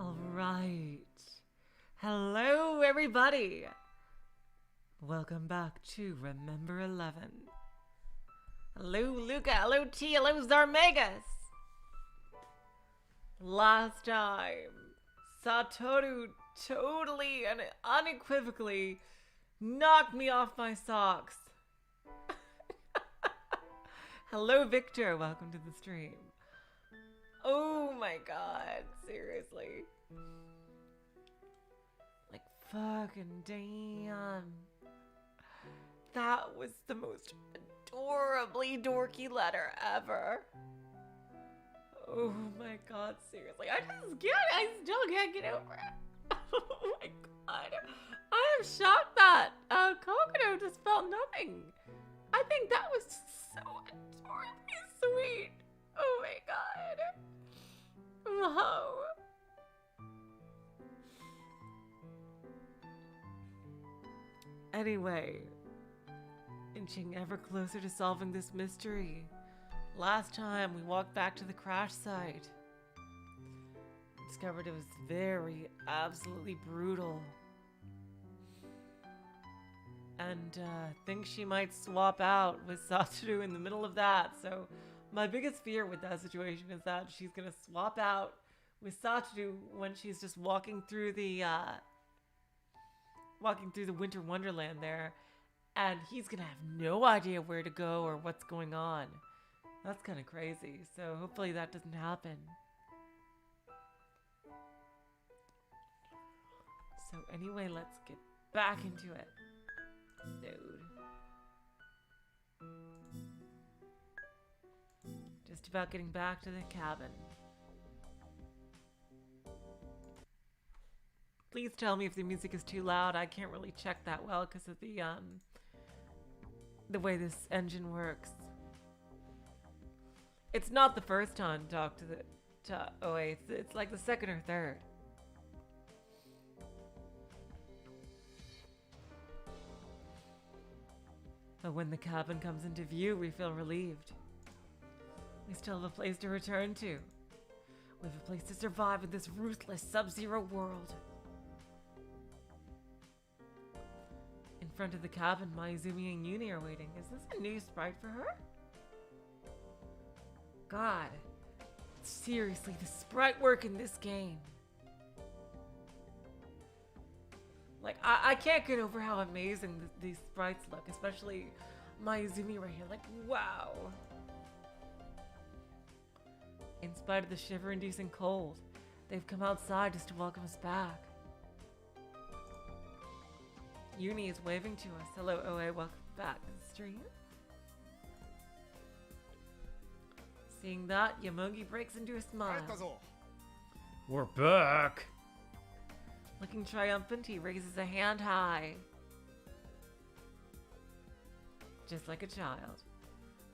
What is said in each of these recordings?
All right. Hello, everybody. Welcome back to Remember 11. Hello, Luca. Hello, T. Hello, Zarmegas. Last time, Satoru totally and unequivocally knocked me off my socks. Hello, Victor. Welcome to the stream. Oh my god, seriously. Like, fucking damn. That was the most adorably dorky letter ever. Oh my god, seriously. I still can't get over it. Oh my god. I am shocked that Kokoro just felt nothing. I think that was so adorably sweet. Oh my god. Wow. Anyway, inching ever closer to solving this mystery. Last time we walked back to the crash site. Discovered it was very, absolutely brutal. And think she might swap out with Satoru in the middle of that. So my biggest fear with that situation is that she's gonna swap out with Satoru when she's just walking through the Winter Wonderland there, and he's gonna have no idea where to go or what's going on. That's kind of crazy. So hopefully that doesn't happen. So anyway, let's get back into it. Dude. Just about getting back to the cabin. Please tell me if the music is too loud. I can't really check that well because of the way this engine works. It's not the first time to talk to OA. It's like the second or third. But when the cabin comes into view, we feel relieved. We still have a place to return to. We have a place to survive in this ruthless sub-zero world. In front of the cabin, Mayuzumi and Uni are waiting. Is this a new sprite for her? God. Seriously, the sprite work in this game. Like, I can't get over how amazing these sprites look, especially Mayuzumi right here. Like, wow. In spite of the shiver-inducing cold, they've come outside just to welcome us back. Uni is waving to us. Hello, OA. Welcome back to the stream. Seeing that, Yomogi breaks into a smile. We're back. Looking triumphant, he raises a hand high. Just like a child.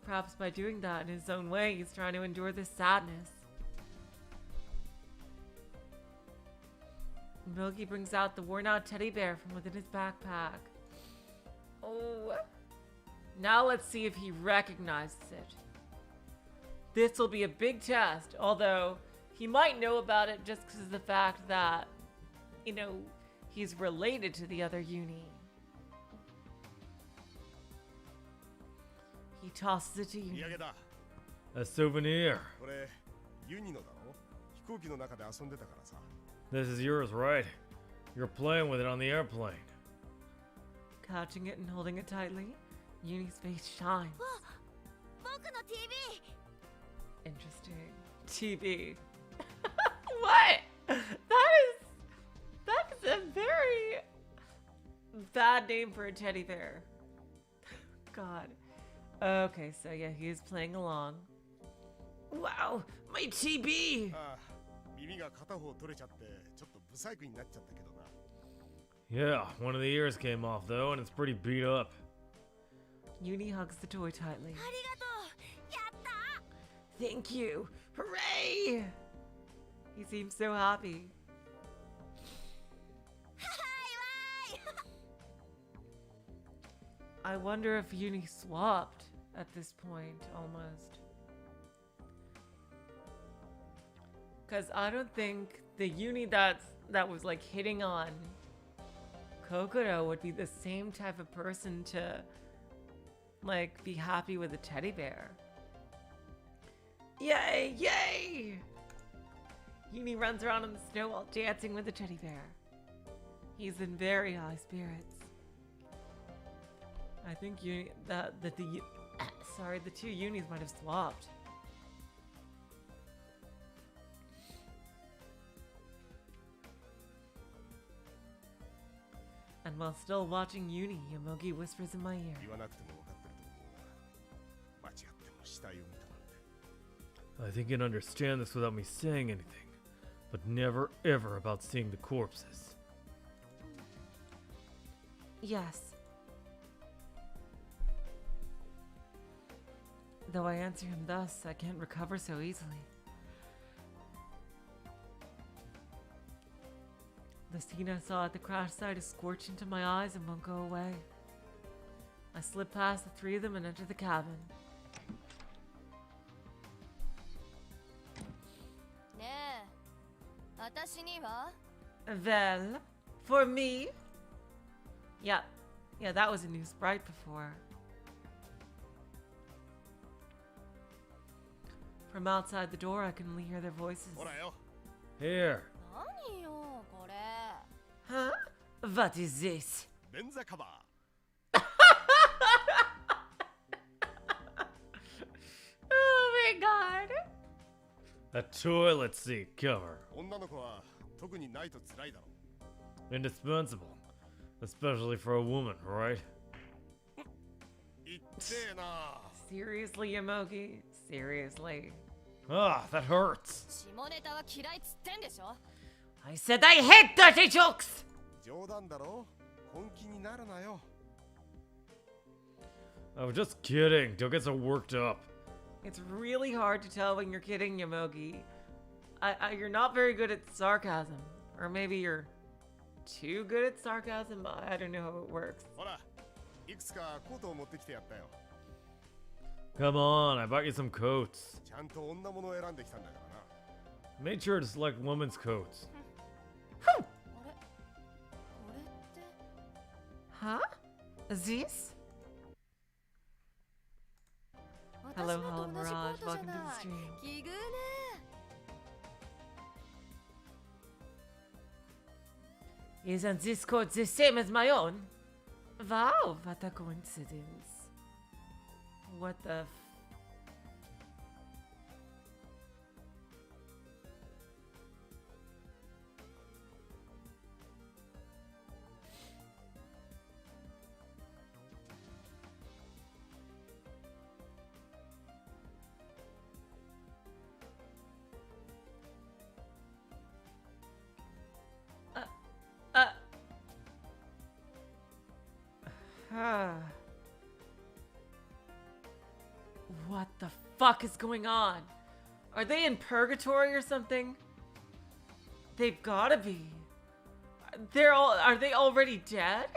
Perhaps by doing that in his own way, he's trying to endure this sadness. Mogi brings out the worn-out teddy bear from within his backpack. Oh. Now let's see if he recognizes it. This will be a big test, although he might know about it just because of the fact that, you know, he's related to the other Uni. He tosses it to Uni. A souvenir. This is yours, right? You're playing with it on the airplane. Catching it and holding it tightly, Uni's face shines. Interesting. TV. What? That is a very bad name for a teddy bear. God. Okay, so yeah, he is playing along. Wow, my TB! Yeah, one of the ears came off though, and it's pretty beat up. Uni hugs the toy tightly. Thank you! Hooray! He seems so happy. I wonder if Uni swapped at this point, almost. Because I don't think the uni that was like hitting on Kokoro would be the same type of person to like be happy with a teddy bear. Yay, yay! Uni runs around in the snow while dancing with a teddy bear. He's in very high spirits. I think the two unis might have swapped. And while still watching Uni, Yomogi whispers in my ear. I think you can understand this without me saying anything, but never ever about seeing the corpses. Yes. Though I answer him thus, I can't recover so easily. The scene I saw at the crash site is scorched into my eyes and won't go away. I slip past the three of them and enter the cabin. Well, for me? Yeah, that was a new sprite before. From outside the door, I can only hear their voices. Here. Huh? What is this? Oh my god. A toilet seat cover. Indispensable. Especially for a woman, right? Seriously, Yomogi? Seriously? Ah, that hurts. I said I hate dirty jokes! I was just kidding. Don't get so worked up. It's really hard to tell when you're kidding, Yomogi. You're not very good at sarcasm. Or maybe you're too good at sarcasm. I don't know how it works. Come on, I bought you some coats. Made sure to select women's coats. Huh? This? Hello, Hollow Mirage. Welcome to the stream. Isn't this coat the same as my own? Wow, what a coincidence. What the What the fuck is going on? Are they in purgatory or something? They've gotta be. Are they already dead?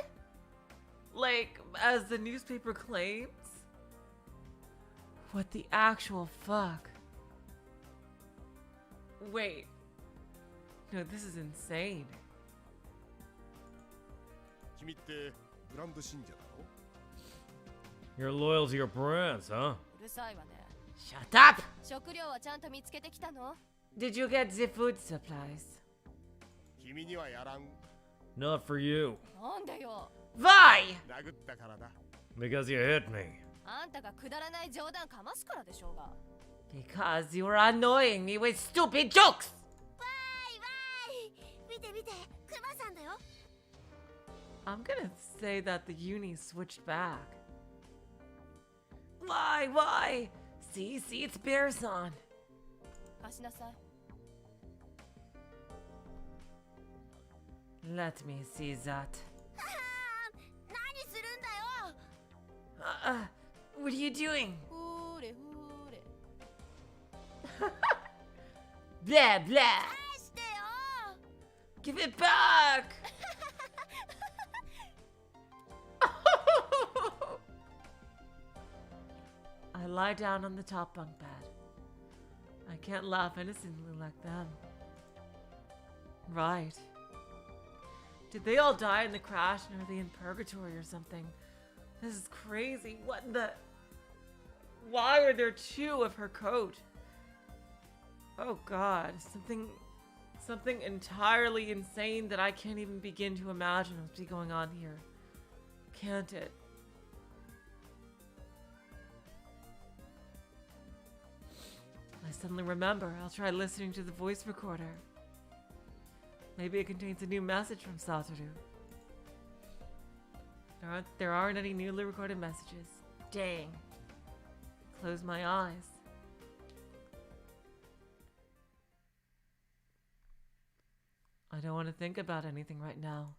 Like, as the newspaper claims? What the actual fuck? Wait. No, this is insane. You're loyal to your brands, huh? Shut up! Did you get the food supplies? Not for you. Why? Because you hit me. Because you were annoying me with stupid jokes! I'm gonna say that the uni switched back. Why? See, it's Bearson. Let me see that. What are you doing? Blah, blah. Give it back! I lie down on the top bunk bed. I can't laugh innocently like them. Right. Did they all die in the crash and are they in purgatory or something? This is crazy. What in the... Why are there two of her coat? Oh god, something entirely insane that I can't even begin to imagine what's be going on here. Can't it? I suddenly remember. I'll try listening to the voice recorder. Maybe it contains a new message from Satoru. There aren't any newly recorded messages. Dang. Close my eyes. I don't want to think about anything right now.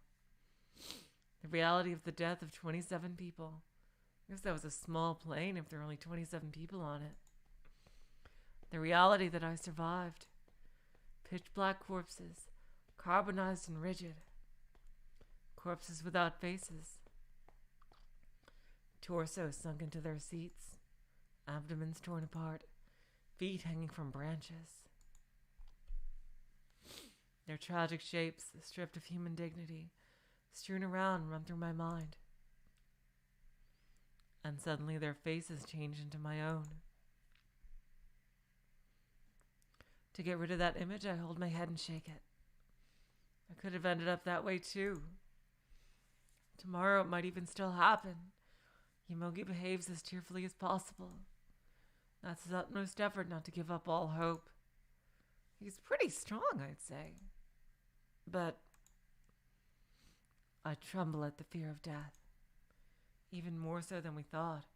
The reality of the death of 27 people. I guess that was a small plane if there were only 27 people on it. The reality that I survived. Pitch black corpses, carbonized and rigid. Corpses without faces. Torsos sunk into their seats. Abdomens torn apart. Feet hanging from branches. Their tragic shapes, stripped of human dignity, strewn around, run through my mind. And suddenly their faces change into my own. To get rid of that image, I hold my head and shake it. I could have ended up that way too. Tomorrow it might even still happen. Yomogi behaves as cheerfully as possible. That's his utmost effort not to give up all hope. He's pretty strong, I'd say. But I tremble at the fear of death. Even more so than we thought.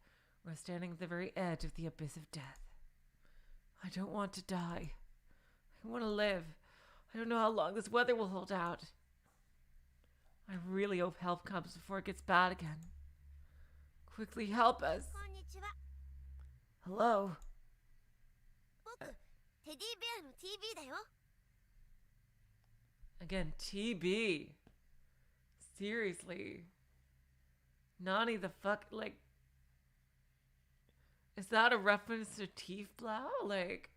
We're standing at the very edge of the abyss of death. I don't want to die. I want to live. I don't know how long this weather will hold out. I really hope help comes before it gets bad again. Quickly help us. Hello? Again, TB. Seriously. Nani the fuck, like... Is that a reference to Tiefblau? Like...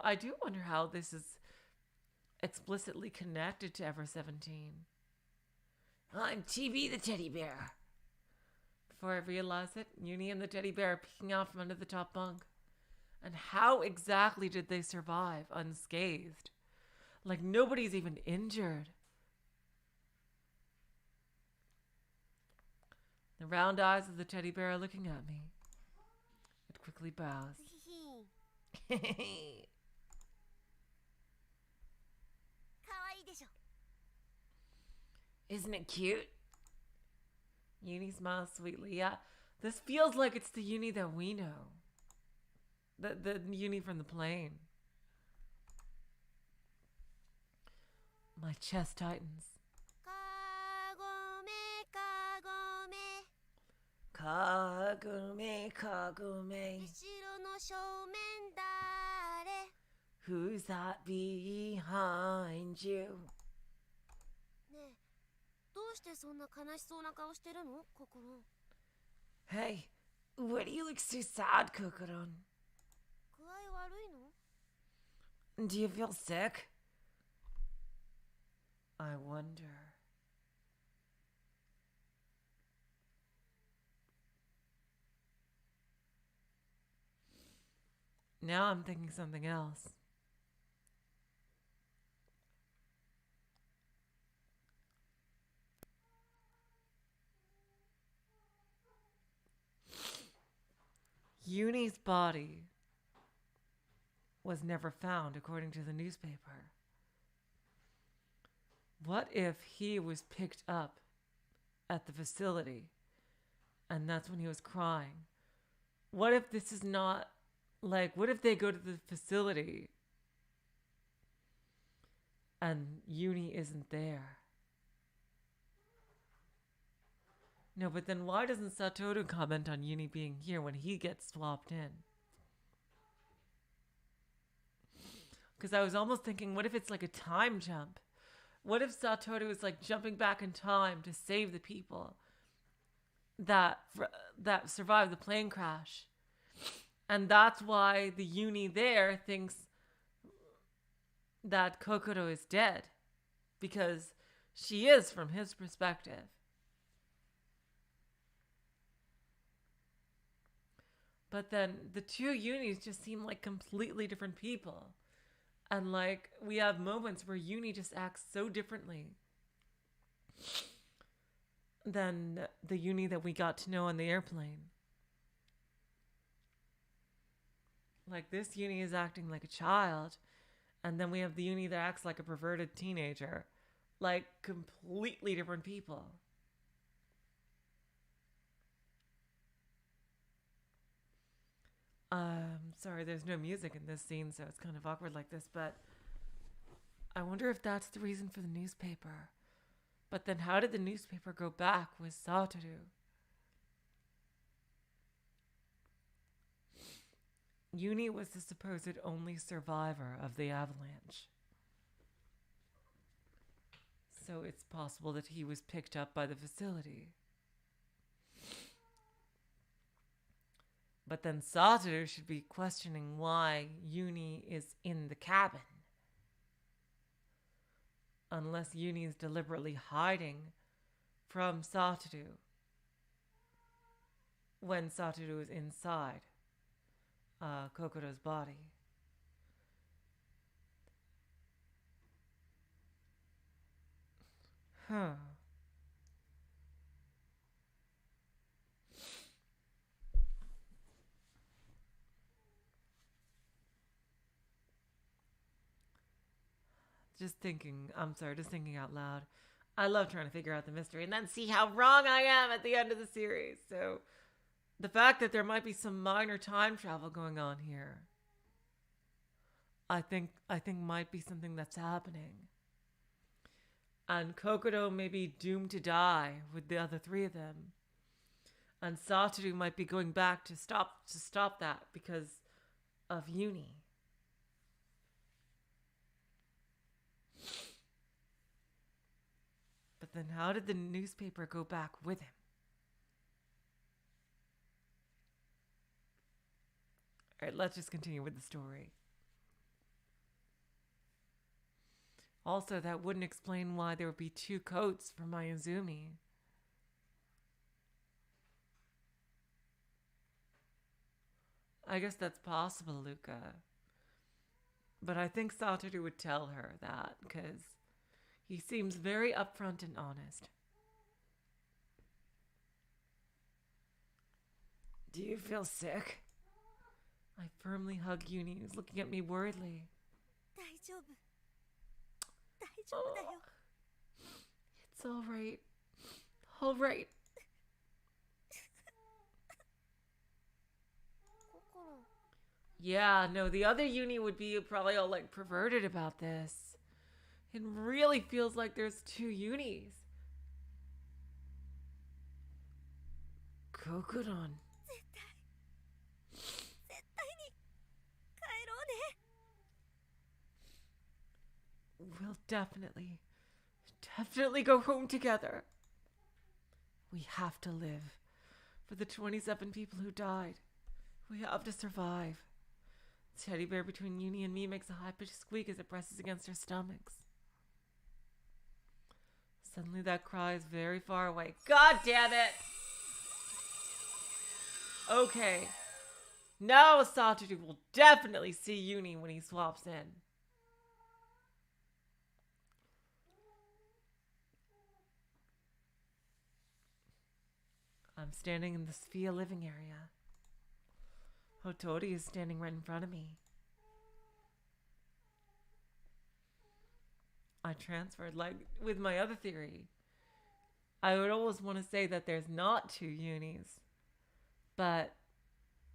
I do wonder how this is explicitly connected to Ever 17. I'm TB the teddy bear. Before I realize it, Uni and the teddy bear are peeking out from under the top bunk. And how exactly did they survive unscathed? Like nobody's even injured. The round eyes of the teddy bear are looking at me. It quickly bows. Isn't it cute? Uni smiles sweetly. Yeah, this feels like it's the Uni that we know. The Uni from the plane. My chest tightens. Kagume, Kagume. Who's that behind you? Hey, why do you look so sad, Kokoro? Do you feel sick? I wonder. Now I'm thinking something else. Uni's body was never found, according to the newspaper. What if he was picked up at the facility and that's when he was crying? What if this is not, like, what if they go to the facility and Uni isn't there? No, but then why doesn't Satoru comment on Uni being here when he gets swapped in? Because I was almost thinking, what if it's like a time jump? What if Satoru is like jumping back in time to save the people that survived the plane crash? And that's why the uni there thinks that Kokoro is dead. Because she is from his perspective. But then the two unis just seem like completely different people. And like we have moments where uni just acts so differently than the uni that we got to know on the airplane. Like this uni is acting like a child, and then we have the uni that acts like a perverted teenager. Like completely different people. Sorry, there's no music in this scene, so it's kind of awkward like this, but I wonder if that's the reason for the newspaper. But then how did the newspaper go back with Satoru? Uni was the supposed only survivor of the avalanche. So it's possible that he was picked up by the facility. But then Satoru should be questioning why Uni is in the cabin. Unless Uni is deliberately hiding from Satoru when Satoru is inside Kokoro's body. Huh. Just thinking out loud. I love trying to figure out the mystery and then see how wrong I am at the end of the series. So the fact that there might be some minor time travel going on here, I think might be something that's happening. And Kokoro may be doomed to die with the other three of them. And Satoru might be going back to stop that because of Uni. But then how did the newspaper go back with him? All right, let's just continue with the story. Also, that wouldn't explain why there would be two coats for Mayuzumi. I guess that's possible, Luca. But I think Satoru would tell her that because he seems very upfront and honest. Do you feel sick? I firmly hug Uni, who's looking at me worriedly. Oh, it's all right. All right. Yeah, no, the other Uni would be probably all like perverted about this. It really feels like there's two Unis. Kokoron. We'll definitely go home together. We have to live. For the 27 people who died. We have to survive. The teddy bear between Uni and me makes a high-pitched squeak as it presses against our stomachs. Suddenly that cry is very far away. God damn it! Okay. Now Satoru will definitely see Uni when he swaps in. I'm standing in the Sophia living area. Hotori is standing right in front of me. I transferred, like with my other theory. I would always want to say that there's not two Unis. But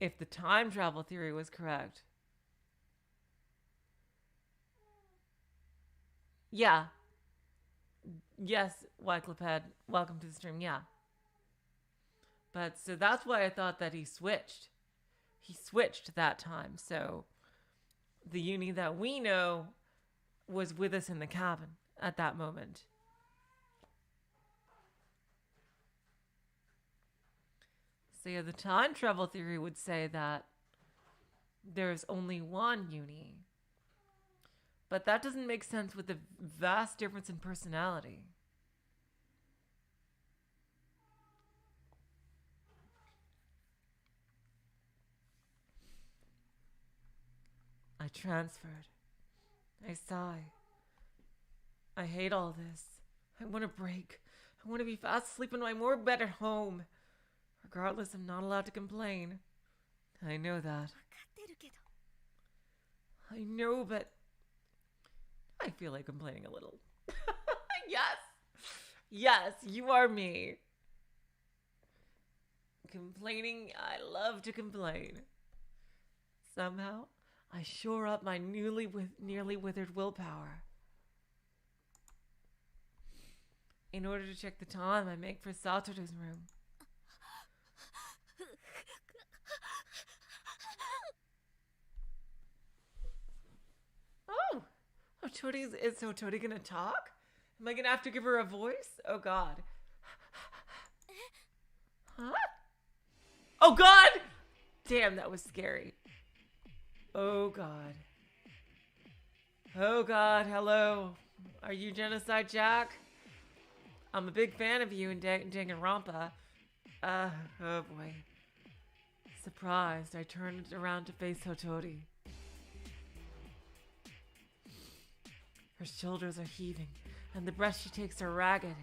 if the time travel theory was correct. Yeah. Yes, Wyclifed, welcome to the stream. Yeah. But so that's why I thought that he switched. He switched that time. So the Uni that we know was with us in the cabin at that moment. So yeah, the time travel theory would say that there's only one Uni. But that doesn't make sense with the vast difference in personality. I transferred. I sigh. I hate all this. I want a break. I want to be fast asleep in my more bed at home. Regardless, I'm not allowed to complain. I know that. I know, but I feel like complaining a little. Yes. Yes, you are me. Complaining, I love to complain. Somehow, I shore up my nearly withered willpower. In order to check the time, I make for Satoru's room. Oh! Is Hotori gonna talk? Am I gonna have to give her a voice? Oh god. Huh? Oh god! Damn, that was scary. Oh god. Oh god, hello. Are you Genocide Jack? I'm a big fan of you and Danganronpa. Oh boy. Surprised, I turned around to face Hotori. Her shoulders are heaving, and the breaths she takes are ragged.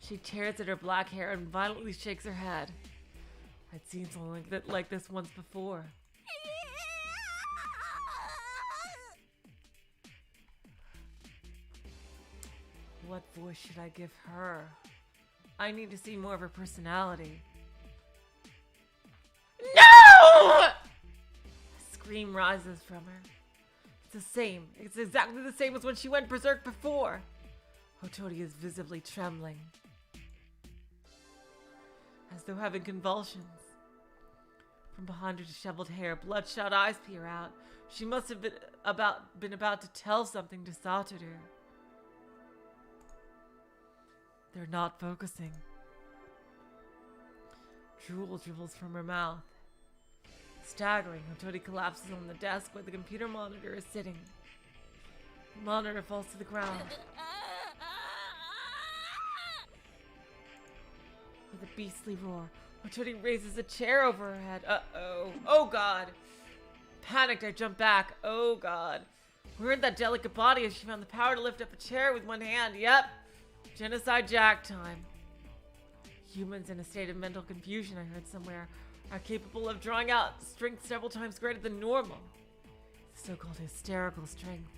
She tears at her black hair and violently shakes her head. I'd seen something like this once before. What voice should I give her? I need to see more of her personality. No! A scream rises from her. It's the same. It's exactly the same as when she went berserk before. Hotori is visibly trembling, as though having convulsions. From behind her disheveled hair, bloodshot eyes peer out. She must have been about to tell something to Satoru. They're not focusing. Drool dribbles from her mouth. Staggering, Hotori collapses on the desk where the computer monitor is sitting. The monitor falls to the ground. With a beastly roar, Hotori raises a chair over her head. Uh-oh. Oh god. Panicked, I jump back. Oh god. Where in that delicate body has she found the power to lift up a chair with one hand? Yep. Genocide Jack time. Humans in a state of mental confusion, I heard somewhere, are capable of drawing out strength several times greater than normal. So-called hysterical strength.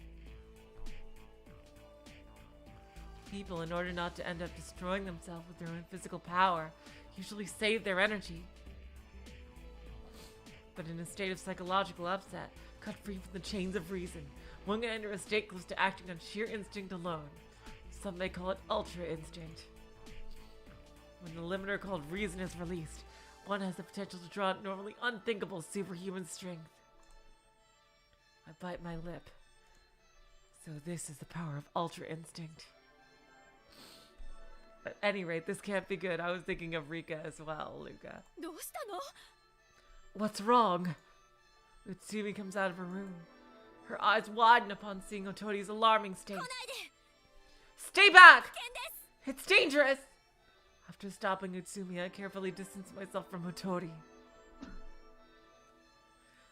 People, in order not to end up destroying themselves with their own physical power, usually save their energy. But in a state of psychological upset, cut free from the chains of reason, one can enter a state close to acting on sheer instinct alone. Some may call it ultra instinct. When the limiter called reason is released, one has the potential to draw out normally unthinkable superhuman strength. I bite my lip. So this is the power of ultra instinct. At any rate, this can't be good. I was thinking of Rika as well, Luca. What's wrong? Utsumi comes out of her room. Her eyes widen upon seeing Hotori's alarming state. Stay back! It's dangerous! After stopping Utsumi, I carefully distance myself from Hotori.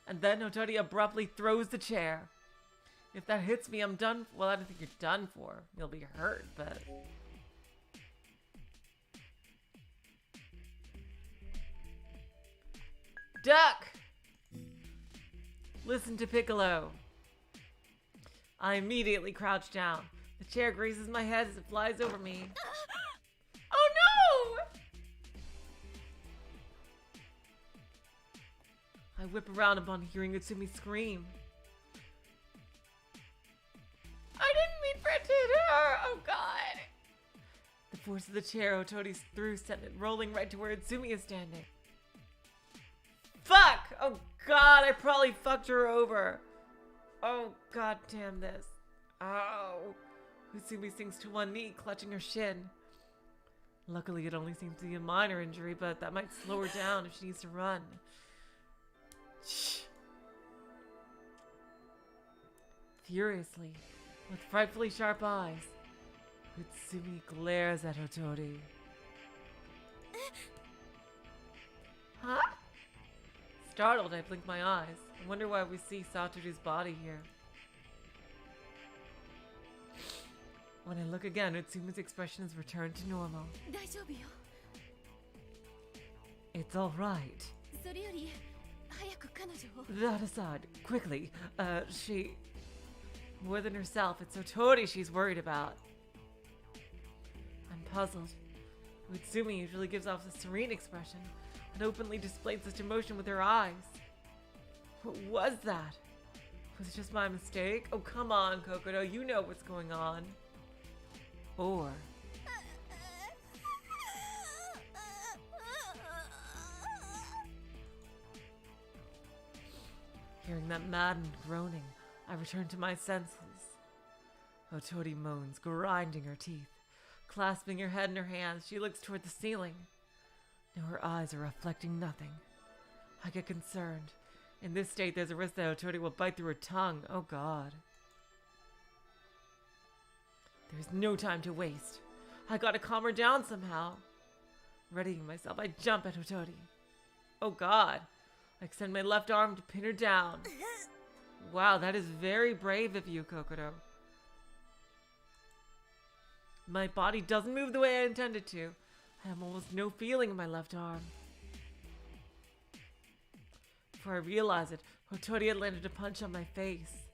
And then Hotori abruptly throws the chair. If that hits me, I'm done. Well, I don't think you're done for. You'll be hurt, but... Duck! Listen to Piccolo. I immediately crouch down. The chair grazes my head as it flies over me. Oh no! I whip around upon hearing Utsumi scream. I didn't mean for it to hit her! Oh god! The force of the chair Hotori threw sent it rolling right to where Utsumi is standing. Fuck! Oh god, I probably fucked her over. Oh god damn this. Ow. Utsumi sinks to one knee, clutching her shin. Luckily, it only seems to be a minor injury, but that might slow her down if she needs to run. Shh. Furiously, with frightfully sharp eyes, Utsumi glares at Hotori. Huh? Startled, I blink my eyes. I wonder why we see Satoru's body here. When I look again, Utsumi's expression has returned to normal. It's alright. That aside, quickly, she... More than herself, it's Hotori she's worried about. I'm puzzled. Utsumi usually gives off a serene expression and openly displays such emotion with her eyes. What was that? Was it just my mistake? Oh, come on, Kokoro, you know what's going on. Or... Hearing that maddened groaning, I return to my senses. Hotori moans, grinding her teeth. Clasping her head in her hands, she looks toward the ceiling. Now her eyes are reflecting nothing. I get concerned. In this state, there's a risk that Hotori will bite through her tongue. Oh God. There's no time to waste. I gotta calm her down somehow. Readying myself, I jump at Hotori. Oh God. I extend my left arm to pin her down. Wow, that is very brave of you, Kokoro. My body doesn't move the way I intended to. I have almost no feeling in my left arm. Before I realize it, Hotori had landed a punch on my face.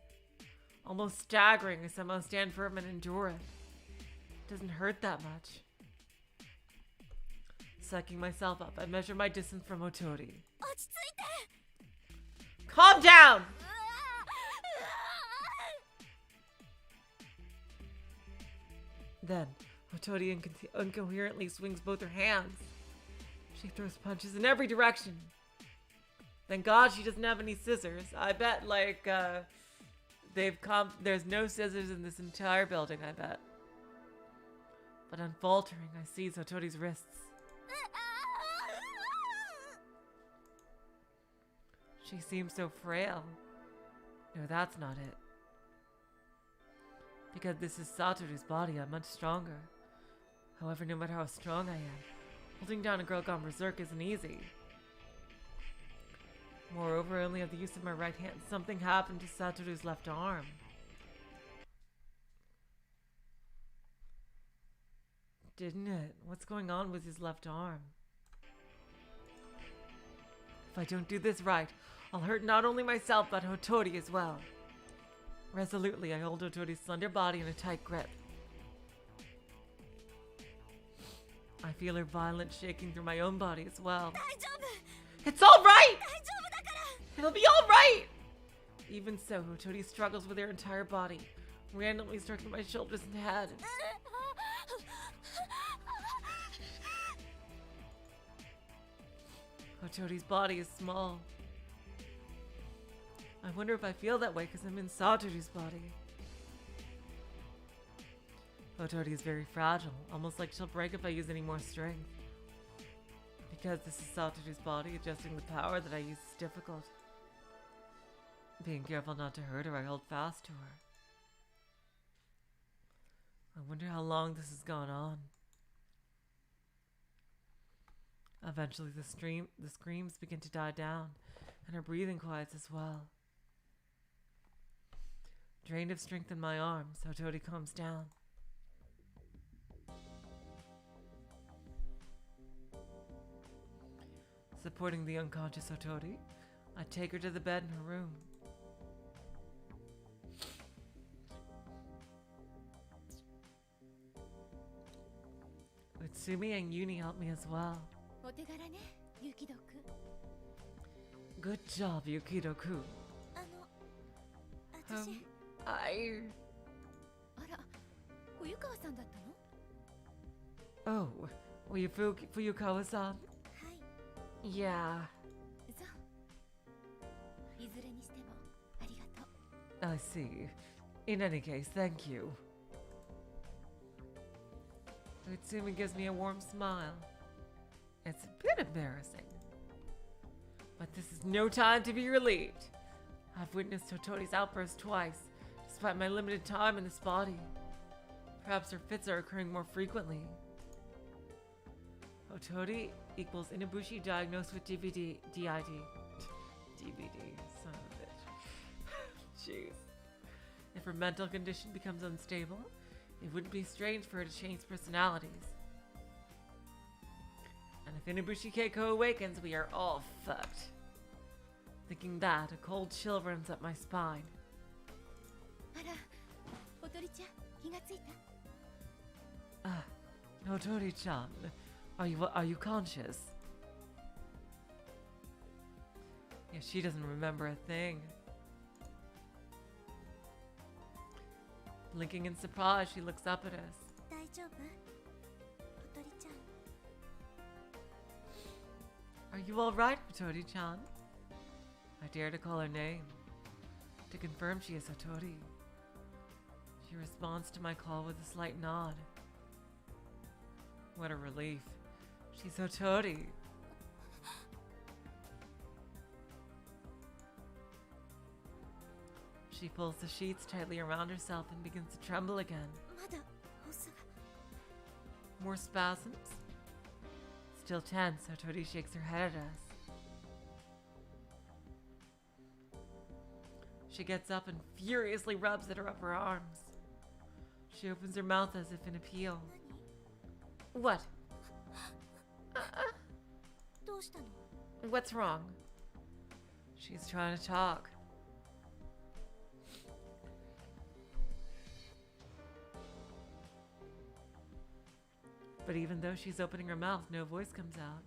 Almost staggering, I somehow stand firm and endure it. It doesn't hurt that much. Sucking myself up, I measure my distance from Hotori. Calm down! Then, Hotori incoherently swings both her hands. She throws punches in every direction. Thank God she doesn't have any scissors. I bet, like, there's no scissors in this entire building, I bet. But unfaltering, I seize Hotori's wrists. She seems so frail. No, that's not it. Because this is Satoru's body, I'm much stronger. However, no matter how strong I am, holding down a girl gone berserk isn't easy. Moreover, I only have the use of my right hand. Something happened to Satoru's left arm. Didn't it? What's going on with his left arm? If I don't do this right, I'll hurt not only myself, but Hotori as well. Resolutely, I hold Hotori's slender body in a tight grip. I feel her violent shaking through my own body as well. It's all right! It'll be all right! Even so, Hotori struggles with her entire body, randomly stroking my shoulders and head. Hotori's body is small. I wonder if I feel that way because I'm in Satoru's body. Hotori is very fragile, almost like she'll break if I use any more strength. Because this is Satoru's body, adjusting the power that I use is difficult. Being careful not to hurt her, I hold fast to her. I wonder how long this has gone on. Eventually the screams begin to die down, and her breathing quiets as well. Drained of strength in my arms, Hotori calms down. Supporting the unconscious Hotori, I take her to the bed in her room. Utsumi and Yuni help me as well. Good job, Yukido-ku. Oh, were you Fuyukawa-san? Yeah. I see. In any case, thank you. Utsumi gives me a warm smile. It's a bit embarrassing. But this is no time to be relieved. I've witnessed Hotori's outburst twice. despite my limited time in this body. Perhaps her fits are occurring more frequently. Hotori equals Inabushi diagnosed with DID. DVD, son of a bitch. Jeez. If her mental condition becomes unstable, it wouldn't be strange for her to change personalities. And if Inabushi Keiko awakens, we are all fucked. Thinking that, a cold chill runs up my spine. あら、おとりちゃん、気がついた? Ah, Hotori-chan, are you conscious? Yeah, she doesn't remember a thing. Blinking in surprise, she looks up at us. 大丈夫? おとりちゃん. Are you alright, Hotori-chan? I dare to call her name, to confirm she is Hotori. She responds to my call with a slight nod. What a relief. She's Hotori. She pulls the sheets tightly around herself and begins to tremble again. まだ発作が. More spasms? Still tense, Hotori shakes her head at us. She gets up and furiously rubs at her upper arms. She opens her mouth as if in appeal. What? どうしたの? What's wrong? She's trying to talk. But even though she's opening her mouth, no voice comes out.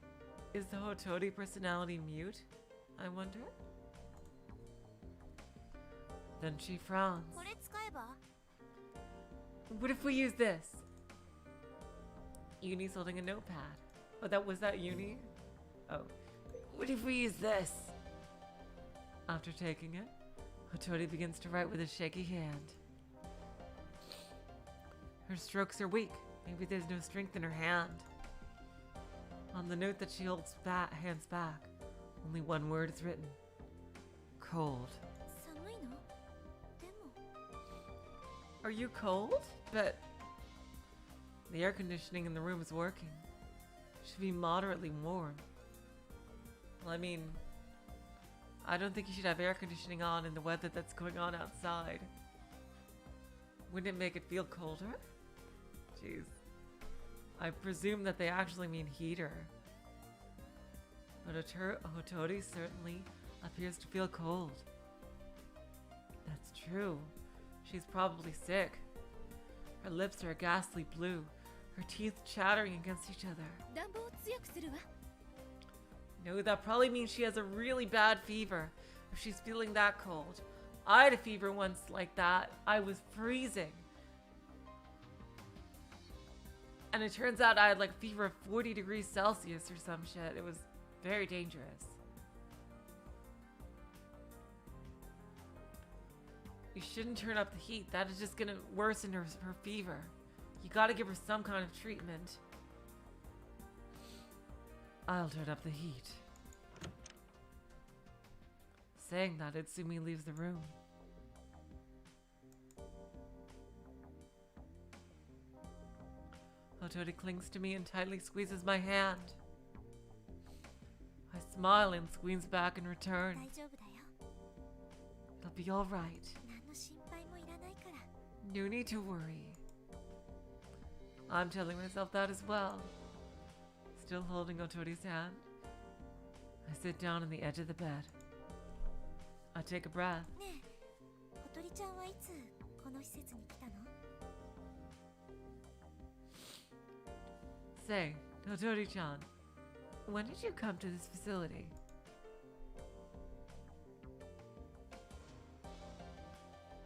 Is the Hotori personality mute, I wonder? Then she frowns. これ使えば? What if we use this? Uni's holding a notepad. Oh, was that Uni? Oh. What if we use this? After taking it, Hotori begins to write with a shaky hand. Her strokes are weak. Maybe there's no strength in her hand. On the note that she holds hands back, only one word is written. Cold. 寒いの? でも. Are you cold? But the air conditioning in the room is working. Should be moderately warm. Well, I mean, I don't think you should have air conditioning on in the weather that's going on outside. Wouldn't it make it feel colder? Jeez. I presume that they actually mean heater. But Hotori certainly appears to feel cold. That's true. She's probably sick. Her lips are a ghastly blue, her teeth chattering against each other. 暖房を強くするわ. No, that probably means she has a really bad fever if she's feeling that cold. I had a fever once like that. I was freezing. And it turns out I had like a fever of 40 degrees Celsius or some shit. It was very dangerous. You shouldn't turn up the heat. That is just gonna worsen her fever. You gotta give her some kind of treatment. I'll turn up the heat. Saying that, Itsumi leaves the room. Hotori clings to me and tightly squeezes my hand. I smile and squeeze back in return. 大丈夫だよ. It'll be alright. 何の心配もいらないから. No need to worry. I'm telling myself that as well. Still holding Hotori's hand, I sit down on the edge of the bed. I take a breath. ねえ、ほとりちゃんはいつこの施設に来たの? Say, Hotori-chan, when did you come to this facility?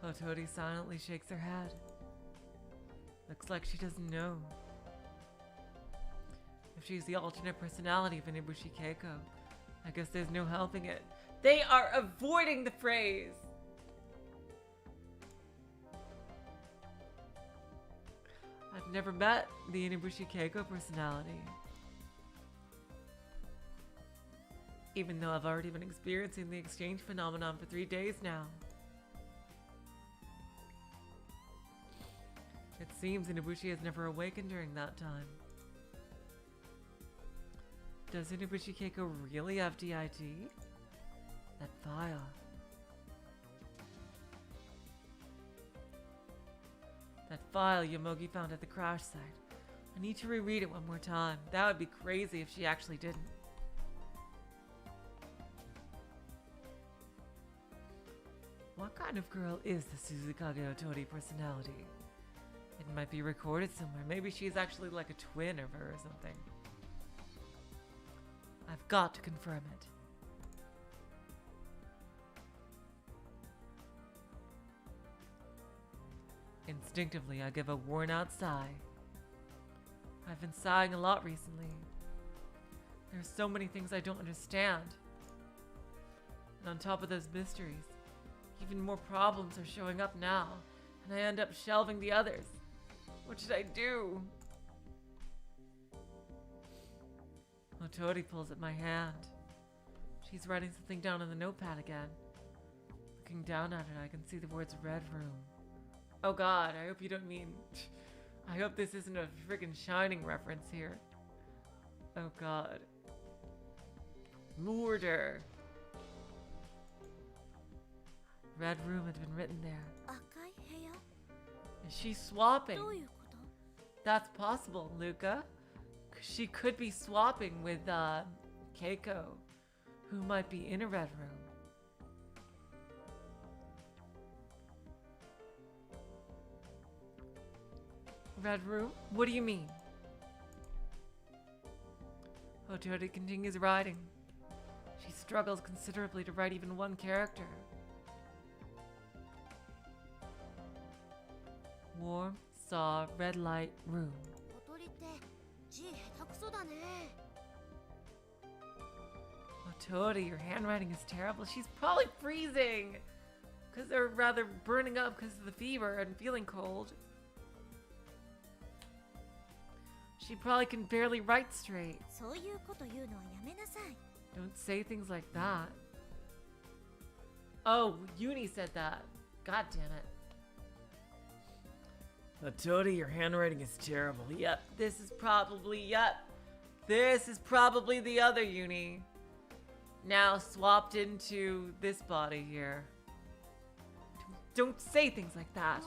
Hotori silently shakes her head. Looks like she doesn't know. If she's the alternate personality of Inibushi Keiko, I guess there's no helping it. They are avoiding the phrase! I've never met the Inibushi Keiko personality. Even though I've already been experiencing the exchange phenomenon for 3 days now. seems Inubushi has never awakened during that time. Does Inubushi Keiko really have DID? That file. That file Yomogi found at the crash site. I need to reread it one more time. That would be crazy if she actually didn't. What kind of girl is the Suzukage Otori personality? It might be recorded somewhere. Maybe she's actually like a twin of her or something. I've got to confirm it. Instinctively, I give a worn-out sigh. I've been sighing a lot recently. There's so many things I don't understand. And on top of those mysteries, even more problems are showing up now, and I end up shelving the others. What should I do? Otori pulls at my hand. She's writing something down on the notepad again. Looking down at it, I can see the words Red Room. Oh god, I hope you don't mean... I hope this isn't a friggin' Shining reference here. Oh god. Murder. Red Room had been written there. Is she swapping? That's possible, Luca. She could be swapping with Keiko, who might be in a Red Room. Red Room? What do you mean? Otori continues writing. She struggles considerably to write even one character. Warm, saw, red light, room. Otori, your handwriting is terrible. She's probably freezing! Because they're rather burning up because of the fever and feeling cold. She probably can barely write straight. Don't say things like that. Oh, Uni said that. God damn it. Otori, your handwriting is terrible. Yep, this is probably the other Uni. Now swapped into this body here. Don't say things like that.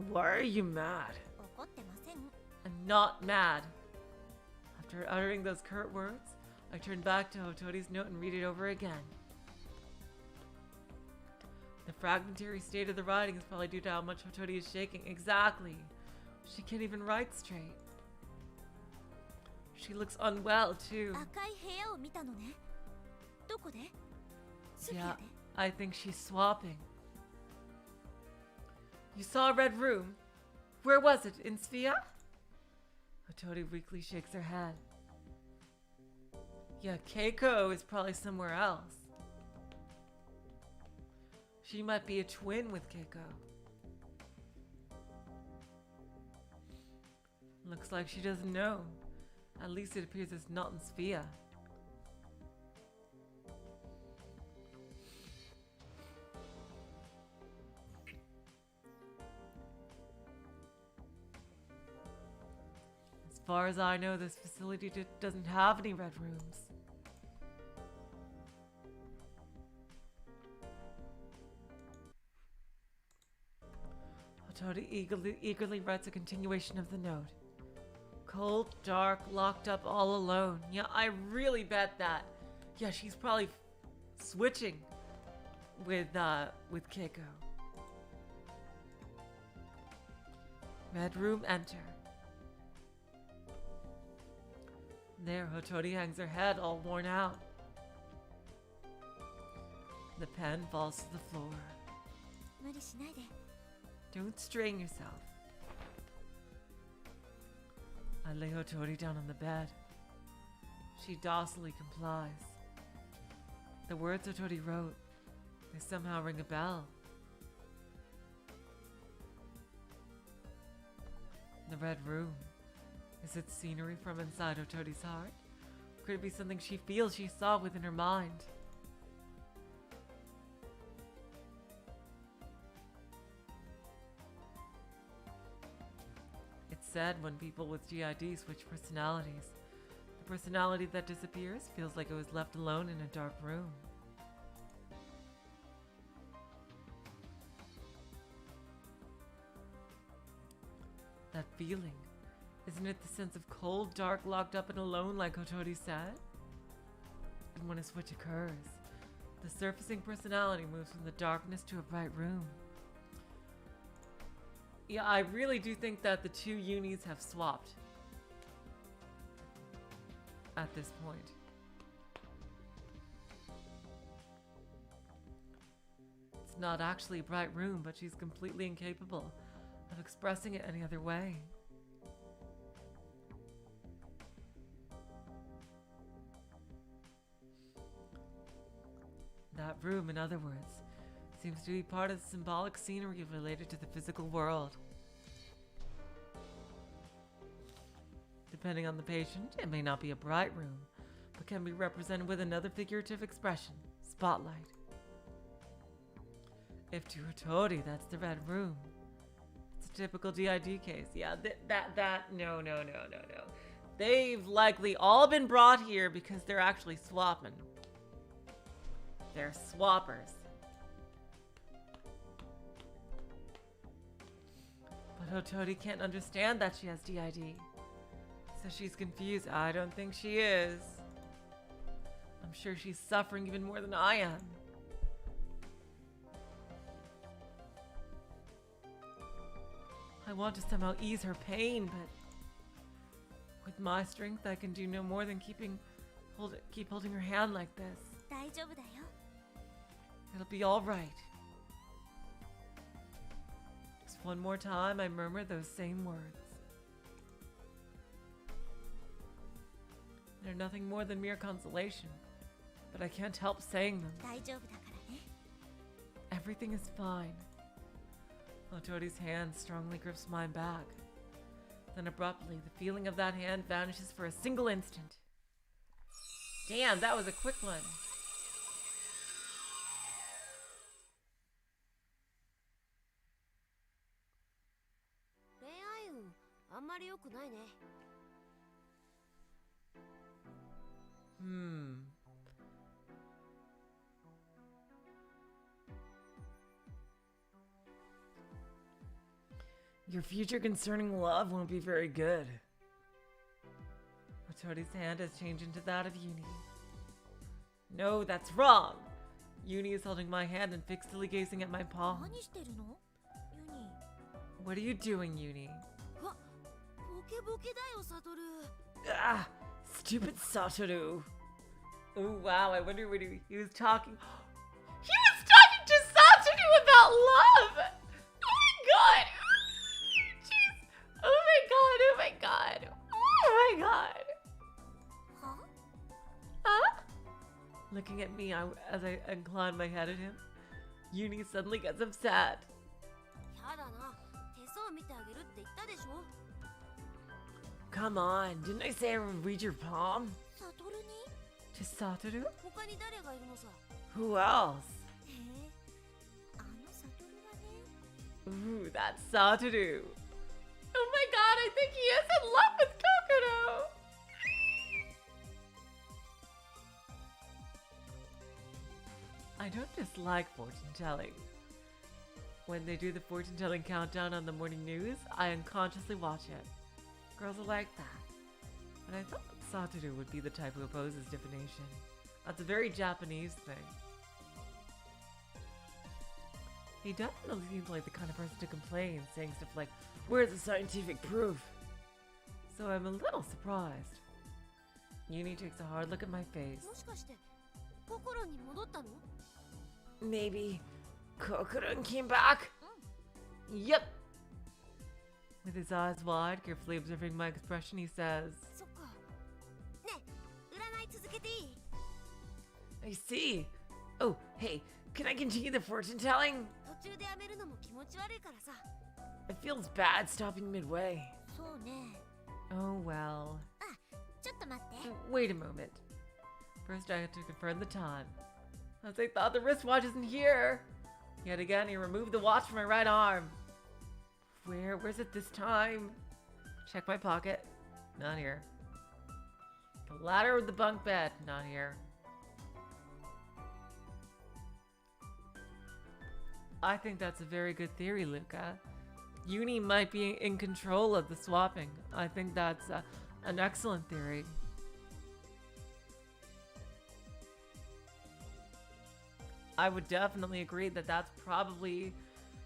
Why are you mad? I'm not mad. After uttering those curt words, I turn back to Otori's note and read it over again. The fragmentary state of the writing is probably due to how much Otori is shaking. Exactly. She can't even write straight. She looks unwell, too. Yeah, I think she's swapping. You saw a red room? Where was it? In Sphia? Otori weakly shakes her head. Yeah, Keiko is probably somewhere else. She might be a twin with Keiko. Looks like she doesn't know. At least it appears it's not in Sphia. As far as I know, this facility doesn't have any red rooms. Otori eagerly writes a continuation of the note. Cold, dark, locked up, all alone. Yeah, I really bet that. Yeah, she's probably switching with Keiko. Red room, enter. There, Otori hangs her head, all worn out. The pen falls to the floor. Don't strain yourself. I lay Otori down on the bed. She docilely complies. The words Otori wrote, they somehow ring a bell. The red room. Is it scenery from inside Otori's heart? Could it be something she feels she saw within her mind? said when people with GID switch personalities. The personality that disappears feels like it was left alone in a dark room. That feeling. Isn't it the sense of cold, dark, locked up and alone like Hotori said? And when a switch occurs, the surfacing personality moves from the darkness to a bright room. Yeah, I really do think that the two unis have swapped at this point. It's not actually a bright room, but she's completely incapable of expressing it any other way. That room, in other words, seems to be part of the symbolic scenery related to the physical world. Depending on the patient, it may not be a bright room, but can be represented with another figurative expression, spotlight. If to Hotori, that's the red room. It's a typical DID case. Yeah, no. They've likely all been brought here because they're actually swapping. They're swappers. But Hotori can't understand that she has DID. So she's confused. I don't think she is. I'm sure she's suffering even more than I am. I want to somehow ease her pain, but with my strength, I can do no more than keep holding her hand like this. 大丈夫だよ。 It'll be all right. Just one more time, I murmur those same words. They're nothing more than mere consolation, but I can't help saying them. 大丈夫だからね。 Everything is fine. Hotori's hand strongly grips my back. Then abruptly, the feeling of that hand vanishes for a single instant. Damn, that was a quick one. 恋愛運あんまり良くないね。 Your future concerning love won't be very good. Hotori's hand has changed into that of Uni. No, that's wrong. Uni is holding my hand and fixedly gazing at my palm. 何してるの？ユニ。 What are you doing, Uni? わ、ボケボケだよ、サトル。 Ah, stupid Satoru. Oh wow, I wonder what he was talking. He was talking to Satoru about love. Oh my god. Jeez. Oh my god. Oh my god. Oh my god. は？ Huh? Looking at me as I incline my head at him, Uni suddenly gets upset. やだな。手相見てあげるって言ったでしょ。 Come on, didn't I say I would read your palm? サトルに？ To Satoru? 他に誰がいるのさ。 Who else? へえ。あのサトルがね。 Ooh, that's Satoru. Oh my god, I think he is in love with Kokoro. I don't dislike fortune telling. When they do the fortune telling countdown on the morning news, I unconsciously watch it. Girls are like that. But I thought Satoru would be the type who opposes divination. That's a very Japanese thing. He definitely seems like the kind of person to complain, saying stuff like, "Where's the scientific proof?" So I'm a little surprised. Uni takes a hard look at my face. もしかして心に戻ったの？ Maybe Kokoro came back? Yep. With his eyes wide, carefully observing my expression, he says, そっか。ねえ、占い続けていい？ I see. Oh, hey, can I continue the fortune telling? 途中でやめるのも気持ち悪いからさ。 It feels bad stopping midway. そうね。 Oh well. あ、ちょっと待って。 Wait a moment. First, I had to confirm the time. As I thought the wristwatch isn't here. Yet again, he removed the watch from my right arm. Where's it this time? Check my pocket. Not here. The ladder with the bunk bed. Not here. I think that's a very good theory, Luca. Uni might be in control of the swapping. I think that's an excellent theory. I would definitely agree that that's probably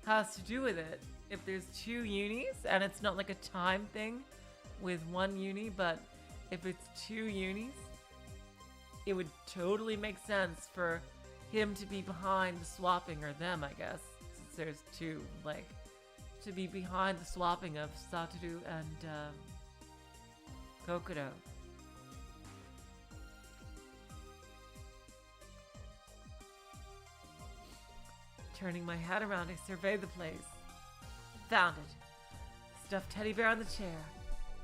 has to do with it. If there's two unis and it's not like a time thing with one uni, but if it's two unis, it would totally make sense for him to be behind the swapping, or them, I guess, since there's two, like, to be behind the swapping of Satoru and Kokoro. Turning my head around, I survey the place. Found it. Stuffed teddy bear on the chair.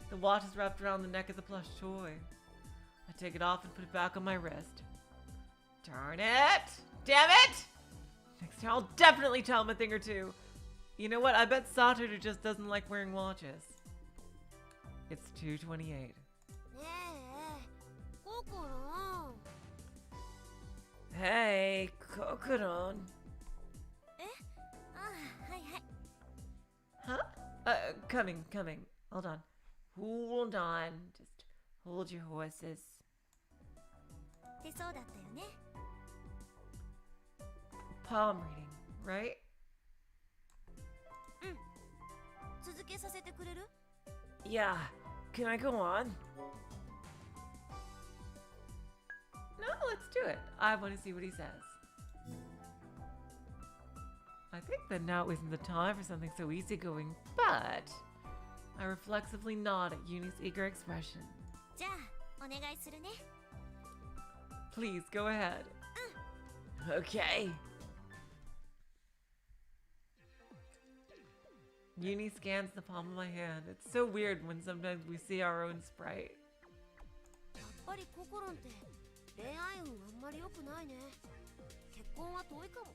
The watch is wrapped around the neck of the plush toy. I take it off and put it back on my wrist. Darn it! Damn it! Next time I'll definitely tell him a thing or two. You know what? I bet Satoru just doesn't like wearing watches. It's 2:28. Kokoro. Hey, Kokoro. Huh? Coming. Hold on. Just hold your horses. ってそうだったよね。 Palm reading, right? 続けさせてくれる？ Yeah. Can I go on? No, let's do it. I want to see what he says. I think that now isn't the time for something so easygoing, but I reflexively nod at Uni's eager expression. じゃあお願いするね。 Please go ahead. Okay. Uni scans the palm of my hand. It's so weird when sometimes we see our own sprite. やっぱりココロンって恋愛運あんまり良くないね。結婚は遠いかも。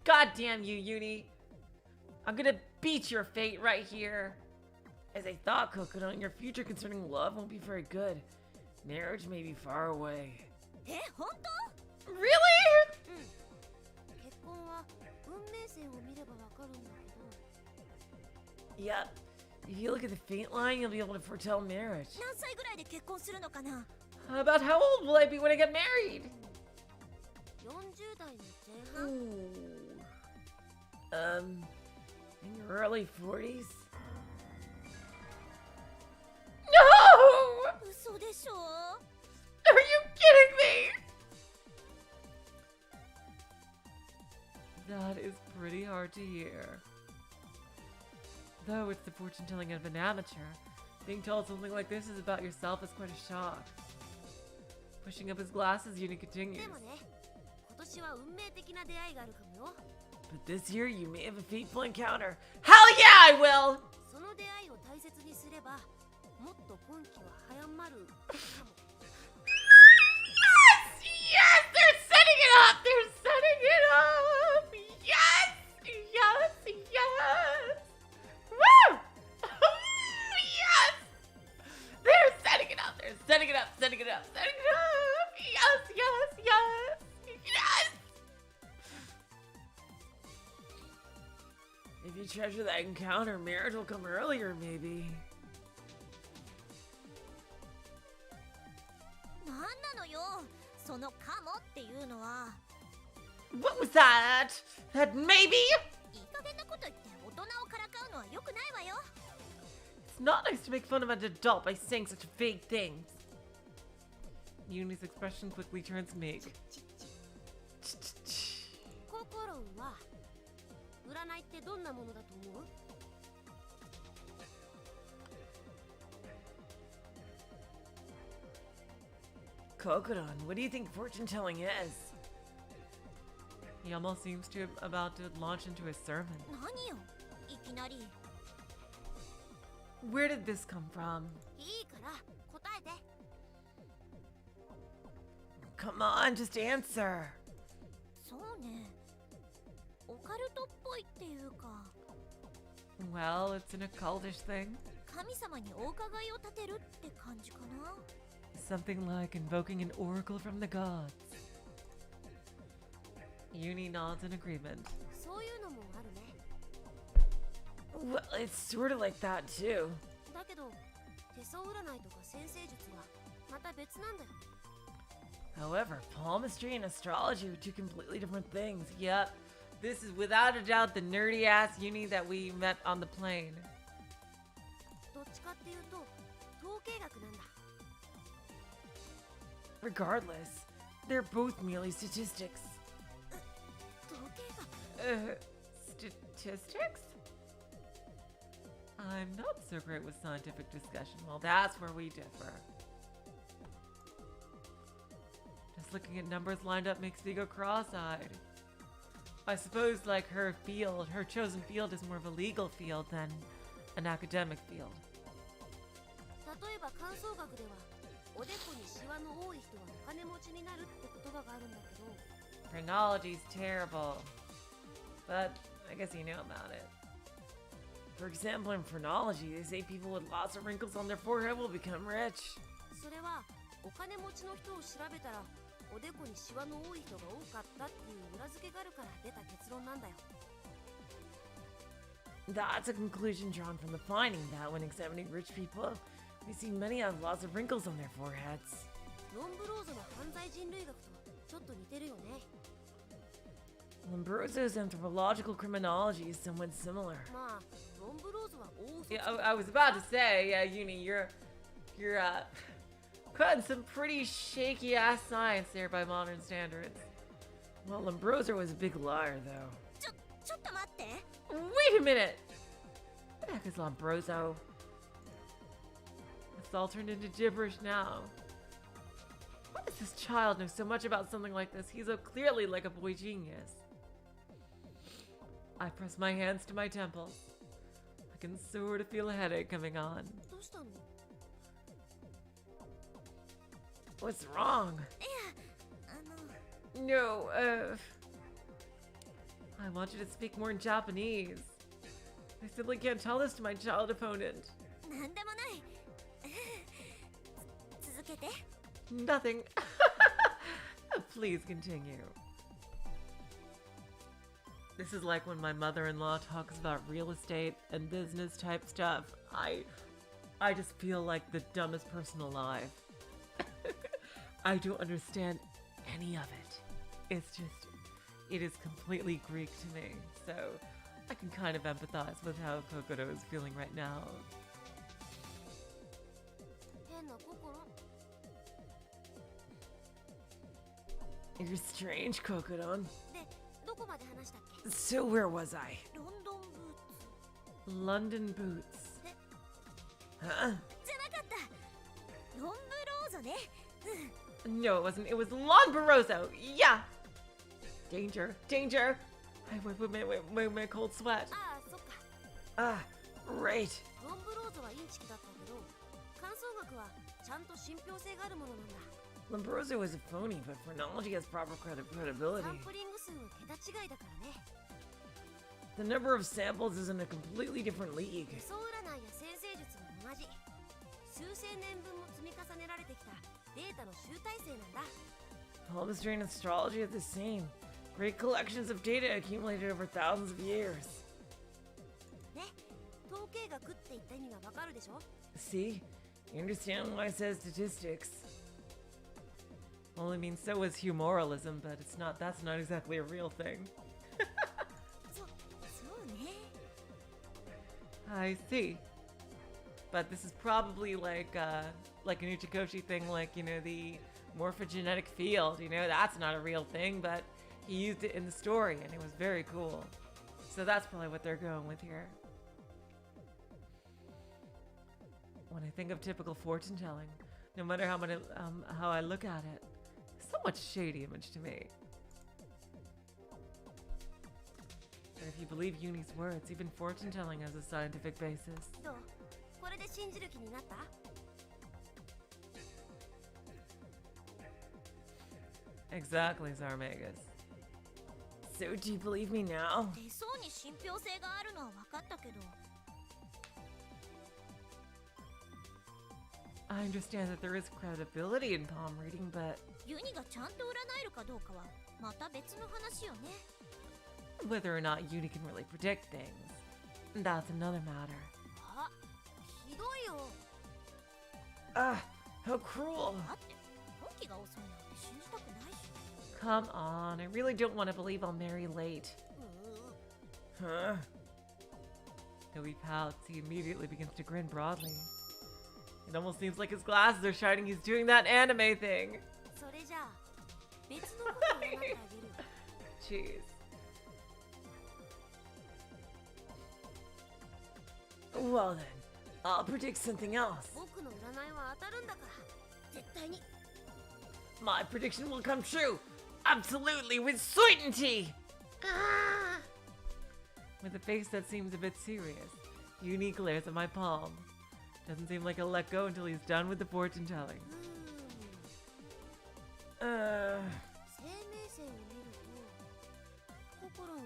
God damn you, Uni. I'm gonna beat your fate right here. As I thought, Kokoro, your future concerning love won't be very good. Marriage may be far away. 本当？ Really? 結婚は運命線を見ればわかるんだけど。 Yep. If you look at the fate line, you'll be able to foretell marriage. 何歳ぐらいで結婚するのかな？ About how old will I be when I get married? 40代の前半。 In your early 40s? No! 嘘でしょ？ Are you kidding me? That is pretty hard to hear. Though it's the fortune telling of an amateur, being told something like this is about yourself is quite a shock. Pushing up his glasses, Uni continues. でもね、今年は運命的な出会いがあるかもよ。 But this year you may have a fateful encounter. Hell yeah, I will! その出会いを大切にすれば、もっと婚期は早まるかも。 Yes! They're setting it up! They're setting it up! Yes! Woo! Yes! They're setting it up! They're setting it up! Yes! If you treasure that encounter, marriage will come earlier, maybe. なんなのよ、そのかもっていうのは。 What was that? That maybe? いい加減なこと言って大人をからかうのは良くないわよ。 It's not nice to make fun of an adult by saying such vague things. Uni's expression quickly turns meek. ココロンは占いってどんなものだと思う？ Kokoro, what do you think fortune telling is? He almost seems to about to launch into his sermon. 何よ、いきなり。 Where did this come from? いいから答えて。 Come on, just answer. そうね。オカルトっぽいっていうか。Well, it's an occultish thing. 神様にお伺いを立てるって感じかな。 Something like invoking an oracle from the gods. Uni nods in agreement. そういうのもあるね。 Well, it's sort of like that too. だけど手相占いとか占星術はまた別なんだよ。 However, palmistry and astrology are two completely different things. Yep. This is without a doubt the nerdy ass uni that we met on the plane. どっちかっていうと統計学なんだ。 Regardless, they're both merely statistics. 統計学 Statistics? I'm not so great with scientific discussion. Well, that's where we differ. Just looking at numbers lined up makes me go cross-eyed. I suppose, like, her chosen field is more of a legal field than an academic field. 例えば観相学ではおでこにシワの多い人はお金持ちになるって言葉があるんだけど、 Phrenology's terrible. But I guess you know about it. For example, in phrenology, they say people with lots of wrinkles on their forehead will become rich. それはお金持ちの人を調べたらおでこにシワの多い人が多かったっていう裏付けがあるから出た結論なんだよ。 That's a conclusion drawn from the finding that when examining rich people, we see many have lots of wrinkles on their foreheads. ロンブローズの犯罪人類学とちょっと似てるよね。 Lombroso's anthropological criminology is somewhat similar. まあロンブローズは大嘘。 Yeah, I was about to say, yeah, Uni, you're putting some pretty shaky ass science there by modern standards. Well, Lombroso was a big liar, though. ちょっと待って。 Wait a minute! What the heck is Lombroso? It's all turned into gibberish now. Why does this child know so much about something like this? He's so clearly like a boy genius. I press my hands to my temples. I can sort of feel a headache coming on. どうしたの？ What's wrong? あの No, I want you to speak more in Japanese. I simply can't tell this to my child opponent. なんでもない。続けて。 Nothing. Please continue. This is like when my mother-in-law talks about real estate and business type stuff. I just feel like the dumbest person alive. I don't understand any of it. It is completely Greek to me. So I can kind of empathize with how Kokoro is feeling right now. 変な心。 You're strange, Kokoro. で、どこまで話したっけ？ So where was I? ロンドンブーツ。 London boots. Huh? じゃなかった。ロンブローゾね。 No, it wasn't. It was Lombroso. Yeah. Danger. Danger. Wait, my cold sweat. ああ、そっか。 Ah, right. ロンブローゾはインチキだったけど、観相学はちゃんと信憑性があるものなんだ。 Lombroso is a phony, but phrenology has proper credibility. サンプリング数の桁違いだからね。 The number of samples is in a completely different league. 手相占いや占星術も同じ。数千年分も積み重ねられてきたデータの集大成なんだ。 Palmistry and astrology are the same. Great collections of data accumulated over thousands of years. ね、統計学って言った意味がわかるでしょ？ See? You understand why I said statistics. Well, I mean, so is humoralism, but that's not exactly a real thing. そうね。 I see. But this is probably like an Uchikoshi thing, like, you know, the morphogenetic field, you know, that's not a real thing, but he used it in the story and it was very cool. So that's probably what they're going with here. When I think of typical fortune telling, no matter how I look at it, it's somewhat shady image to me. But if you believe Uni's words, even fortune telling has a scientific basis. どう？これで信じる気になった？ Exactly, Zarmagus. So do you believe me now? 出そうに信憑性があるのは分かったけど I understand that there is credibility in palm reading, but ユニがちゃんと占えるかどうかはまた別の話よね whether or not Uni can really predict things, that's another matter. あ、ひどいよ Ah, how cruel. だって本気が遅いなんて信じたくないし Come on, I really don't want to believe I'll marry late. Huh? Though he pouts, he immediately begins to grin broadly. It almost seems like his glasses are shining. He's doing that anime thing. それじゃあ別のことを占ってあげるよ Jeez. Well then, I'll predict something else. 僕の占いは当たるんだから絶対に My prediction will come true. Absolutely, with certainty. Ah! With a face that seems a bit serious, Uni glares at my palm. Doesn't seem like he'll let go until he's done with the fortune telling. 生命線を見るとココロンは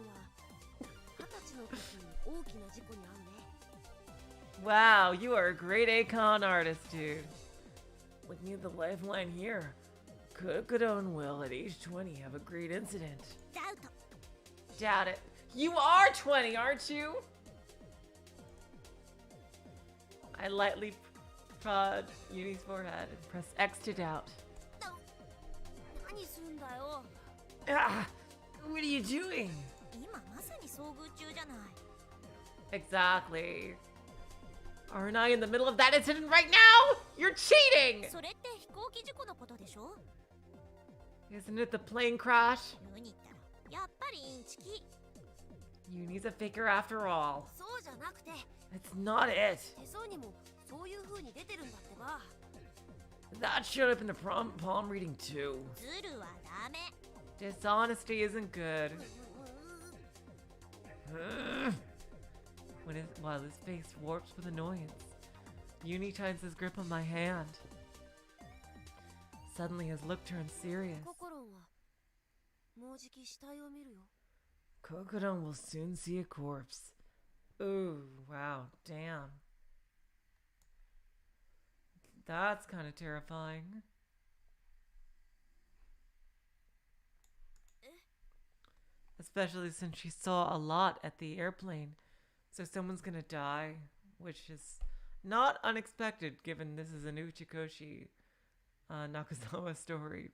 20歳の時に大きな事故に遭うね Wow, you are a great Akon artist, dude. Looking at the lifeline here, Kokoro will at age 20 have a great incident. ダウト Doubt it. You are 20, aren't you? I lightly prod Uni's forehead and press X to doubt. 何するんだよ Ah, what are you doing? 今まさに遭遇中じゃない Exactly. Aren't I in the middle of that incident right now? You're cheating! それって飛行機事故のことでしょ Isn't it the plane crash? ユニったらやっぱりインチキ Uni's a faker after all. そうじゃなくて That's not it. 手相にもそういう風に出てるんだってば That showed up in the palm reading too. ズルはダメ Dishonesty isn't good. While his face warps with annoyance, Uni tightens his grip on my hand. Suddenly his look turns serious. ココロンはもうじき死体を見るよ Kokoro will soon see a corpse. Ooh, wow, damn. That's kind of terrifying. Especially since she saw a lot at the airplane. So someone's gonna die, which is not unexpected given this is an Uchikoshi Nakazawa story.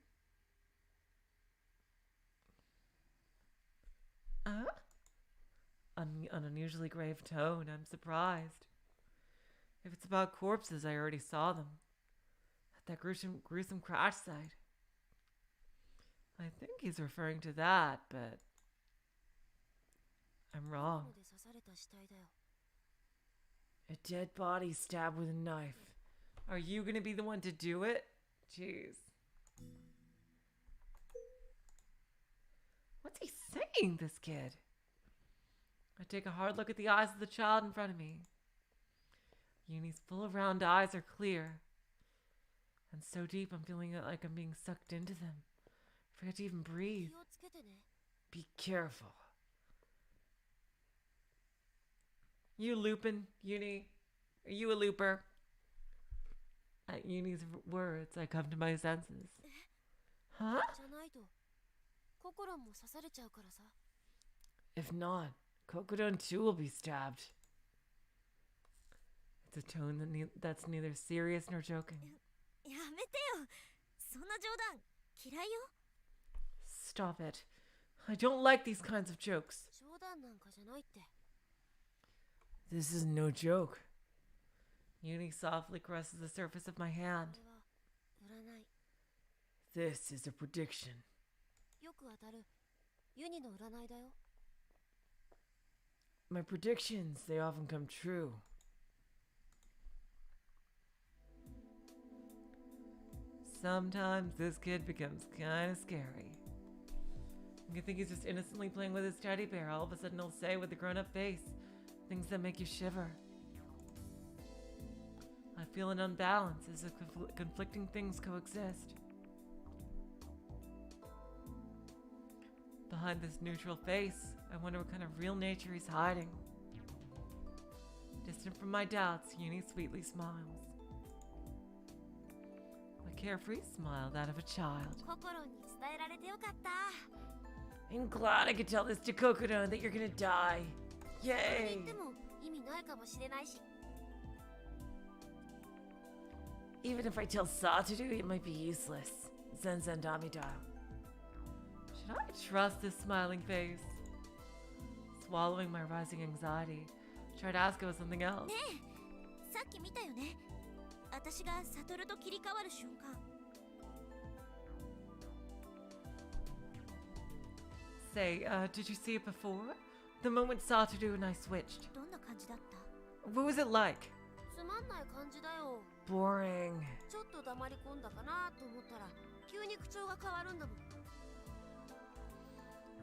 An unusually grave tone. I'm surprised. If it's about corpses, I already saw them. At that gruesome crash site. I think he's referring to that, but I'm wrong. で刺された死体だよ A dead body stabbed with a knife. Are you gonna be the one to do it? Jeez. What's he saying, this kid? I take a hard look at the eyes of the child in front of me. Uni's full round eyes are clear. And so deep I'm feeling like I'm being sucked into them. I forget to even breathe. 気をつけてね Be careful. You looping, Uni? Are you a looper? At Uni's words, I come to my senses. Huh? じゃないとココロンも刺されちゃうからさ If not, Kokoro too will be stabbed. It's a tone that's neither serious nor joking. やめてよそんな冗談嫌いよ Stop it. I don't like these kinds of jokes. 冗談なんかじゃないって This is no joke. Uni softly caresses the surface of my こ hand. れは占い This is a prediction. よく当たるユニの占いだよ My predictions, they often come true. Sometimes this kid becomes kind of scary. You think he's just innocently playing with his teddy bear. All of a sudden he'll say with a grown-up face things that make you shiver. I feel an unbalance as if conflicting things coexist. behind this neutral face, I wonder what kind of real nature he's hiding. Distant from my doubts, Uni sweetly smiles. A carefree smile, that of a child. 心に伝えられてよかった。 I'm glad I could tell this to Kokoro that you're gonna die. 言っ Yay! ても意味ないかもしれないし。 Even if I tell Satoru, it might be useless. Zen Zen Damida. Should I trust this smiling face? Swallowing my rising anxiety, I tried to ask about something else. ねえ、さっき見たよね。私がサトルと切り替わる瞬間。 Say, did you see it before? The moment Satoru and I switched. どんな感じだった？ What was it like? つまんない感じだよ。 Boring. ちょっと黙り込んだかなと思ったら急に口調が変わるんだもん。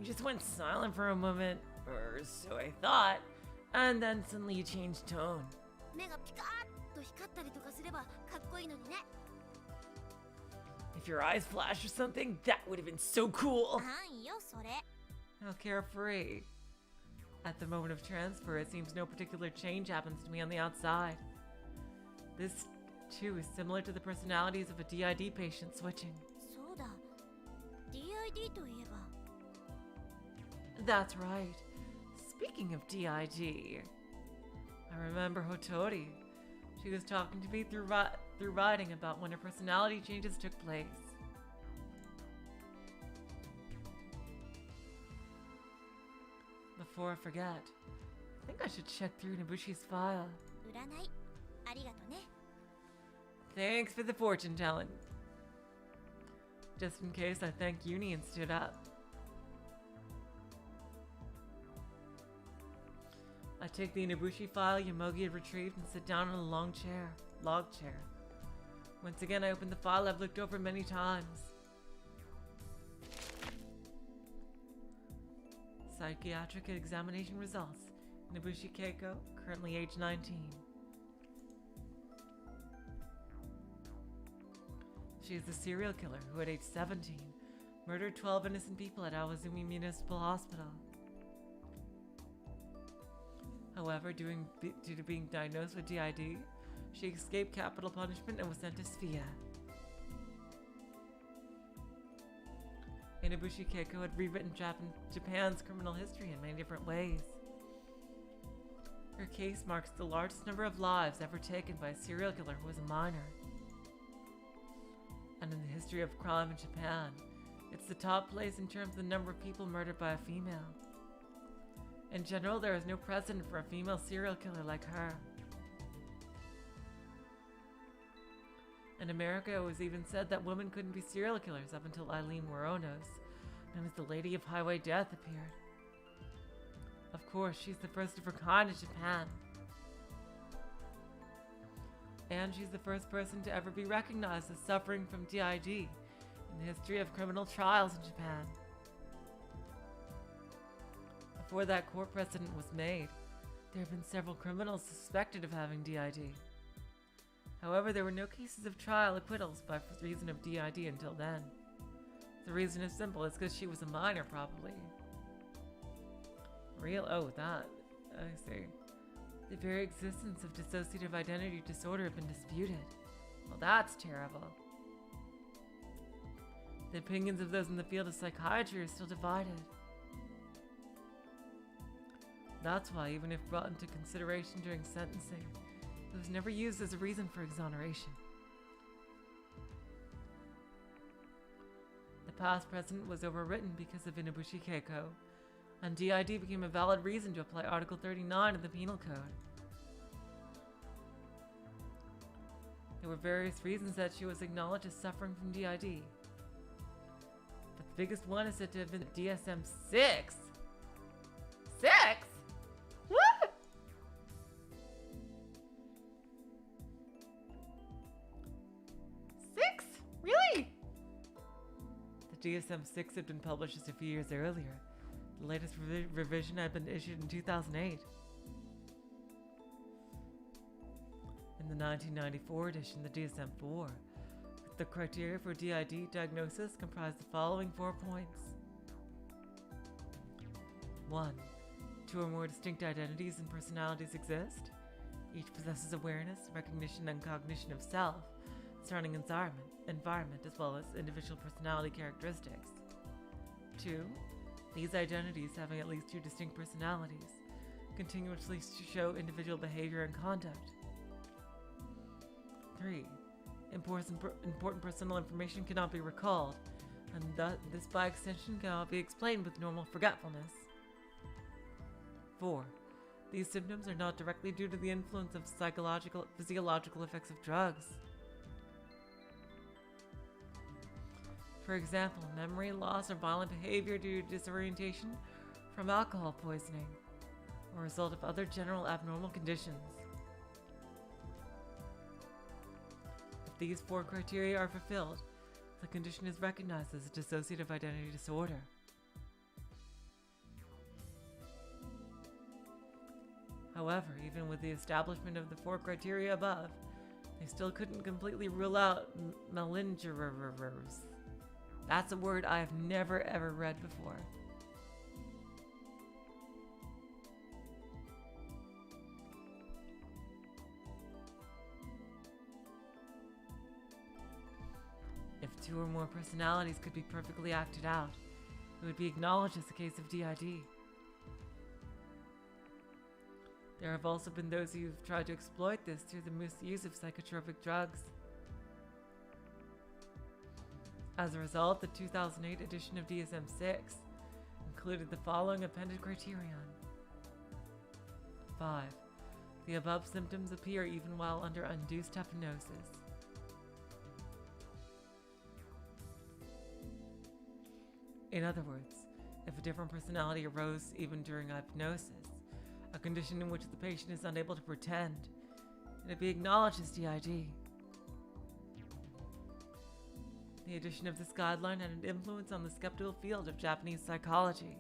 You just went silent for a moment, or so I thought, and then suddenly you changed tone. 目がピカーッと光ったりとかすればかっこいいのにね。 If your eyes flash or something, that would have been so cool. なんよそれ。 How carefree. At the moment of transfer, it seems no particular change happens to me on the outside. This, too, is similar to the personalities of a DID patient switching. そうだ。DID といえば。 That's right. Speaking of DID, I remember Hotori. She was talking to me through writing about when her personality changes took place. Before I forget, I think I should check through Nobushi's file. 占いありがとね。 Thanks for the fortune telling. Just in case, I thanked Uni and stood up. I take the Inabushi file Yamogi had retrieved and sit down in a log chair. Once again, I open the file I've looked over many times. Psychiatric examination results. Inabushi Keiko, currently age 19. She is a serial killer who at age 17 murdered 12 innocent people at Awazumi Municipal Hospital. However, due to being diagnosed with DID, she escaped capital punishment and was sent to Sphia. Inabushi Keiko had rewritten Japan's criminal history in many different ways. Her case marks the largest number of lives ever taken by a serial killer who was a minor. And in the history of crime in Japan, it's the top place in terms of the number of people murdered by a female. In general, there is no precedent for a female serial killer like her. In America, it was even said that women couldn't be serial killers up until Eileen Wuornos, known as the Lady of Highway Death, appeared. Of course, she's the first of her kind in Japan. And she's the first person to ever be recognized as suffering from DID in the history of criminal trials in Japan. Before that court precedent was made, there have been several criminals suspected of having DID. However, there were no cases of trial acquittals by reason of DID until then. The reason is simple, it's because she was a minor, probably. That, I see. The very existence of dissociative identity disorder have been disputed. Well, that's terrible. The opinions of those in the field of psychiatry are still divided. That's why, even if brought into consideration during sentencing, it was never used as a reason for exoneration. The past precedent was overwritten because of Inabushi Keiko, and DID became a valid reason to apply Article 39 of the Penal Code. There were various reasons that she was acknowledged as suffering from DID. But the biggest one is said to have been the DSM-6. 6? What? Six? Really? The DSM-6 had been published just a few years earlier. The latest revision had been issued in 2008. In the 1994 edition, the DSM-4, the criteria for DID diagnosis comprised the following 4 points. 1. Two or more distinct identities and personalities exist. Each possesses awareness, recognition, and cognition of self, surrounding environment, as well as individual personality characteristics. 2. These identities, having at least two distinct personalities, continuously show individual behavior and conduct. 3. Important personal information cannot be recalled, and this by extension cannot be explained with normal forgetfulness. 4. These symptoms are not directly due to the influence of physiological effects of drugs. For example, memory loss or violent behavior due to disorientation from alcohol poisoning, or a result of other general abnormal conditions. If these 4 criteria are fulfilled, the condition is recognized as a dissociative identity disorder. However, even with the establishment of the 4 criteria above, they still couldn't completely rule out malingerers. That's a word I have never ever read before. If 2 or more personalities could be perfectly acted out, it would be acknowledged as a case of DID. There have also been those who've tried to exploit this through the misuse of psychotropic drugs. As a result, the 2008 edition of DSM-6 included the following appended criterion. 5. The above symptoms appear even while under induced hypnosis. In other words, if a different personality arose even during hypnosis, a condition in which the patient is unable to pretend, it'd be acknowledged as DID. The addition of this guideline had an influence on the skeptical field of Japanese psychology.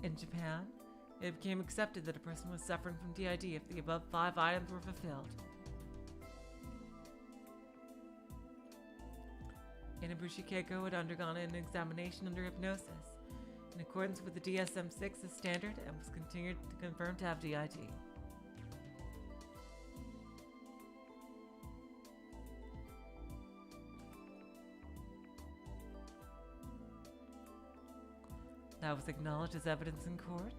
In Japan, it became accepted that a person was suffering from DID if the above 5 items were fulfilled. Inabushi Keiko had undergone an examination under hypnosis, in accordance with the DSM-6 as standard, and was continued to confirm to have DID. That was acknowledged as evidence in court,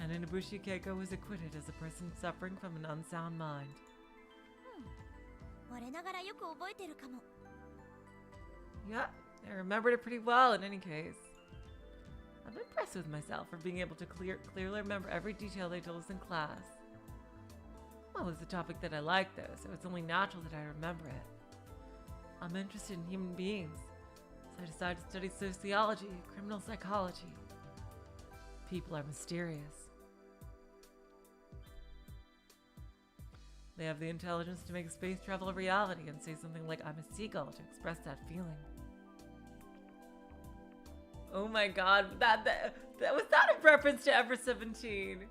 and Inabushi Keiko was acquitted as a person suffering from an unsound mind. 我ながらよく覚えてるかも。 Yeah, I remembered it pretty well in any case. I'm impressed with myself for being able to clearly remember every detail they told us in class. Well, it's a topic that I like though, so it's only natural that I remember it. I'm interested in human beings, so I decided to study sociology, criminal psychology. People are mysterious. They have the intelligence to make space travel a reality and say something like, I'm a seagull, to express that feeling. Oh my god, was that a reference to Ever 17?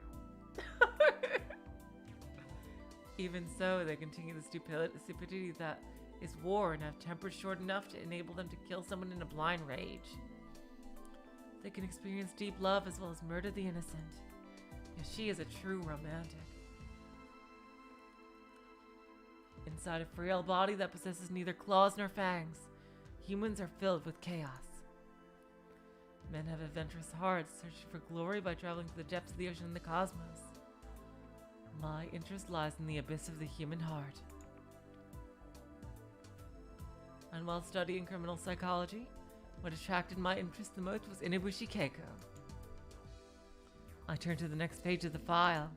Even so, they continue the stupidity that is war and have tempers short enough to enable them to kill someone in a blind rage. They can experience deep love as well as murder the innocent. Yes, she is a true romantic. Inside a frail body that possesses neither claws nor fangs, humans are filled with chaos. Men have adventurous hearts, searching for glory by traveling to the depths of the ocean and the cosmos. My interest lies in the abyss of the human heart. And while studying criminal psychology, what attracted my interest the most was Inabushi Keiko. I turned to the next page of the file.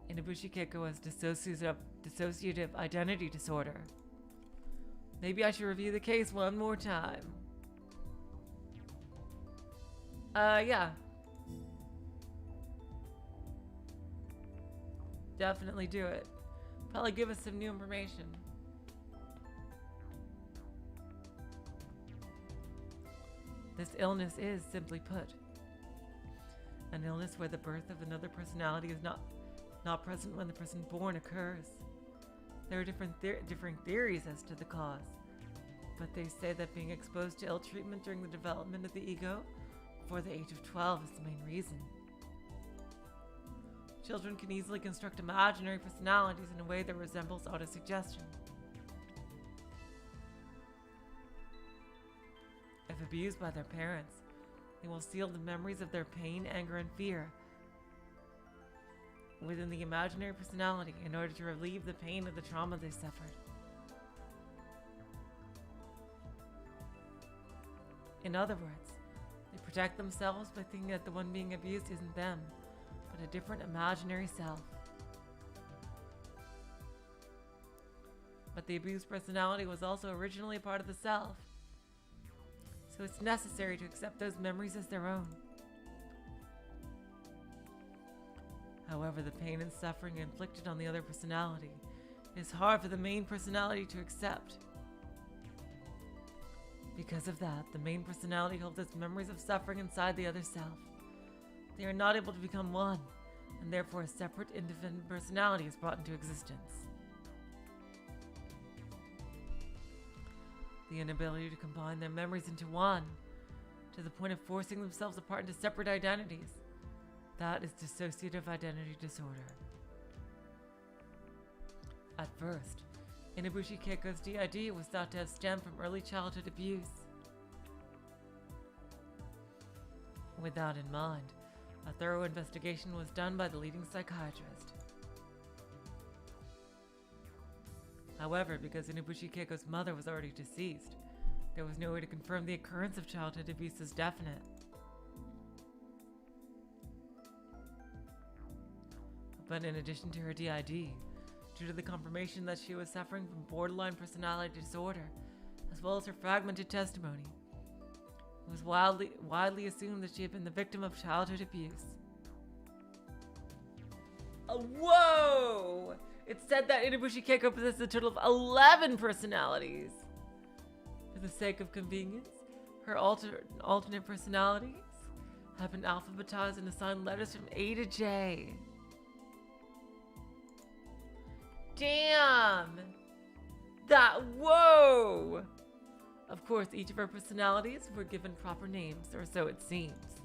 Inabushi Keiko has dissociative identity disorder. Maybe I should review the case one more time. Yeah. Definitely do it. Probably give us some new information. This illness is, simply put, an illness where the birth of another personality is not present when the person born occurs. There are different theories as to the cause. but they say that being exposed to ill treatment during the development of the ego before the age of 12 is the main reason. Children can easily construct imaginary personalities in a way that resembles autosuggestion. If abused by their parents, they will seal the memories of their pain, anger, and fear within the imaginary personality in order to relieve the pain of the trauma they suffered. In other words, they protect themselves by thinking that the one being abused isn't them, but a different imaginary self. But the abused personality was also originally a part of the self, so it's necessary to accept those memories as their own. However, the pain and suffering inflicted on the other personality is hard for the main personality to accept. Because of that, the main personality holds its memories of suffering inside the other self. They are not able to become one, and therefore a separate, independent personality is brought into existence. The inability to combine their memories into one, to the point of forcing themselves apart into separate identities, that is dissociative identity disorder. At first, Inabushi Keiko's DID was thought to have stemmed from early childhood abuse. With that in mind, a thorough investigation was done by the leading psychiatrist. However, because Inabushi Keiko's mother was already deceased, there was no way to confirm the occurrence of childhood abuse as definite. But in addition to her DID, due to the confirmation that she was suffering from borderline personality disorder, as well as her fragmented testimony, it was widely assumed that she had been the victim of childhood abuse. Whoa! It said that Inabushi Keiko possessed a total of 11 personalities. For the sake of convenience, her alternate personalities have been alphabetized and assigned letters from A to J. Damn! Whoa! Of course, each of her personalities were given proper names, or so it seems.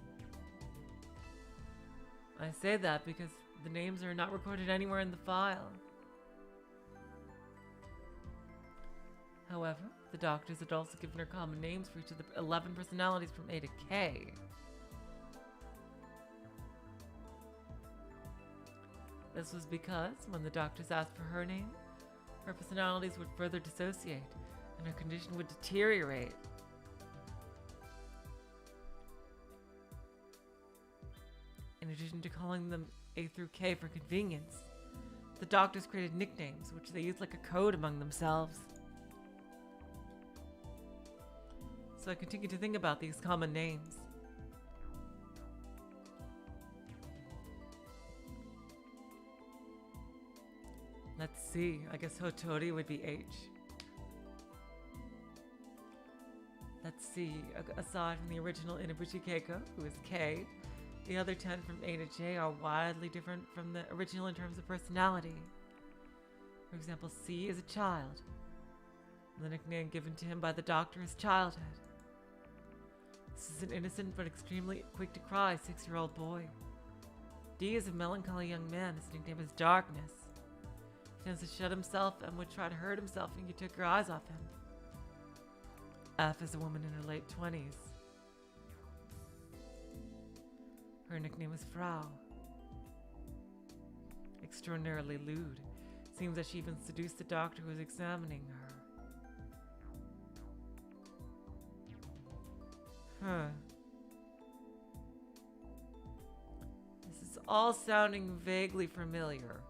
I say that because the names are not recorded anywhere in the file. However, the doctors had also given her common names for each of the 11 personalities from A to K. This was because, when the doctors asked for her name, her personalities would further dissociate, and her condition would deteriorate. In addition to calling them A through K for convenience, the doctors created nicknames, which they used like a code among themselves. So I continued to think about these common names. Let's see, I guess Hotori would be H. Let's see, aside from the original Inabushi Keiko, who is K, the other 10 from A to J are widely different from the original in terms of personality. For example, C is a child. The nickname given to him by the doctor is Childhood. This is an innocent but extremely quick to cry 6-year-old boy. D is a melancholy young man. His nickname is Darkness. He tends to shut himself and would try to hurt himself if you took your eyes off him. F is a woman in her late 20s. Her nickname is Frau. Extraordinarily lewd. Seems that she even seduced the doctor who was examining her. This is all sounding vaguely familiar.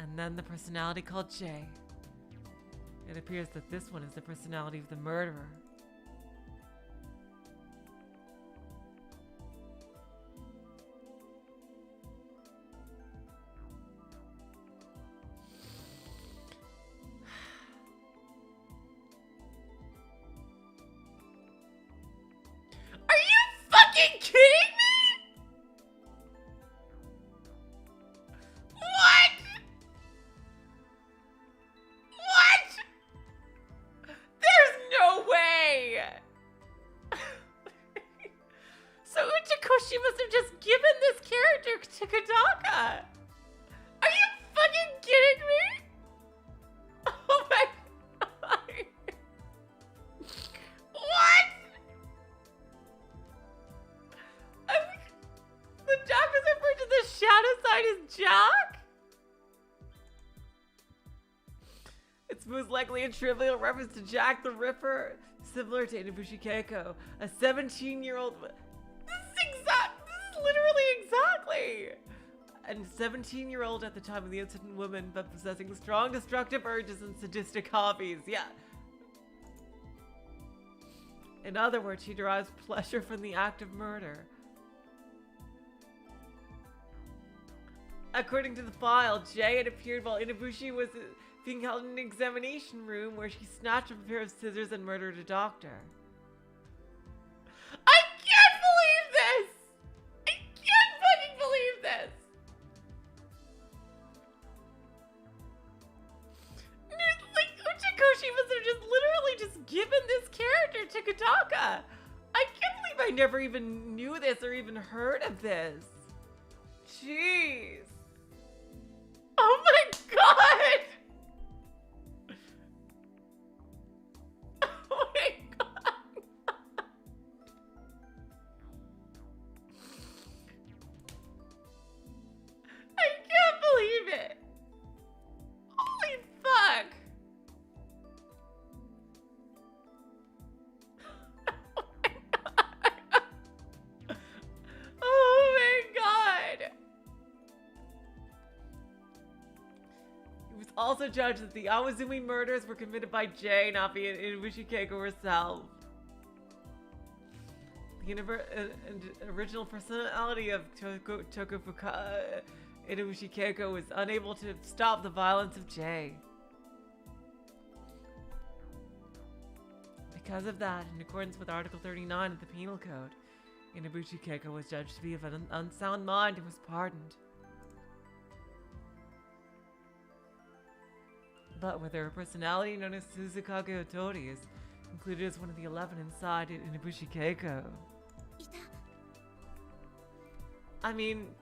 And then the personality called J. It appears that this one is the personality of the murderer. Are you fucking kidding me? What? What? Takadaka! Are you fucking kidding me? Oh my god. What? The Jack was referred to the shadow side as Jack? It's most likely a trivial reference to Jack the Ripper, similar to Inabushi Keiko, a 17-year-old. This is literally exactly. And 17-year-old at the time of the incident woman, but possessing strong destructive urges and sadistic hobbies. Yeah. In other words, she derives pleasure from the act of murder. According to the file, Jay had appeared while Inabushi was being held in an examination room where she snatched up a pair of scissors and murdered a doctor. I can't believe this! I can't fucking believe this! Like, Uchikoshi must have just literally just given this character to Kadaka. I can't believe I never even knew this or even heard of this. Jeez. Oh my god! Oh my god! I can't believe it! Holy fuck! Oh my god! It was also judged that the Awazumi murders were committed by Jay, not by Inabushi Keiko herself. The original personality of Tokufuka Inabushi Keiko was unable to stop the violence of Jay. Because of that, in accordance with Article 39 of the Penal Code, Inabushi Keiko was judged to be of an unsound mind and was pardoned. But with her personality known as Suzukage Otori is included as one of the 11 inside Inabushi Keiko. I mean,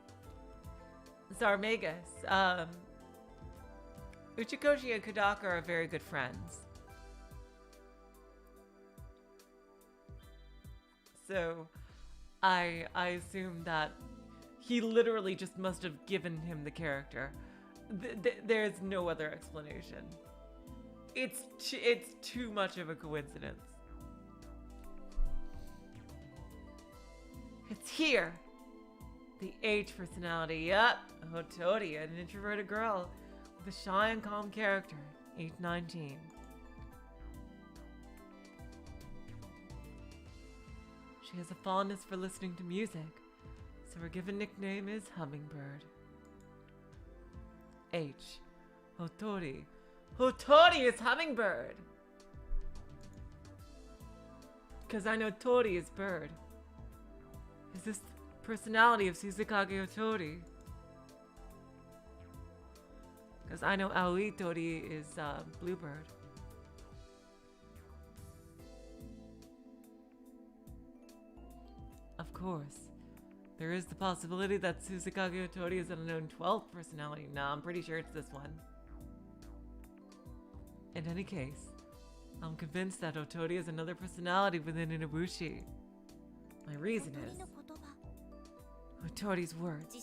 Zarmegas, Uchikoshi and Kadaka are very good friends. So, I assume that he literally just must have given him the character. There's no other explanation. It's too much of a coincidence. It's here. The H personality. Yup. Hotori, an introverted girl with a shy and calm character. Age 19. She has a fondness for listening to music, so her given nickname is Hummingbird. H. Hotori. Hotori is Hummingbird! Because I know Tori is bird. Is this the personality of Suzukage Otori? Because I know Aoi Tori is bluebird. Of course, there is the possibility that Suzukage Otori is an unknown 12th personality. Nah, I'm pretty sure it's this one. In any case, I'm convinced that Otori is another personality within Inabushi. My reason is Otori's words.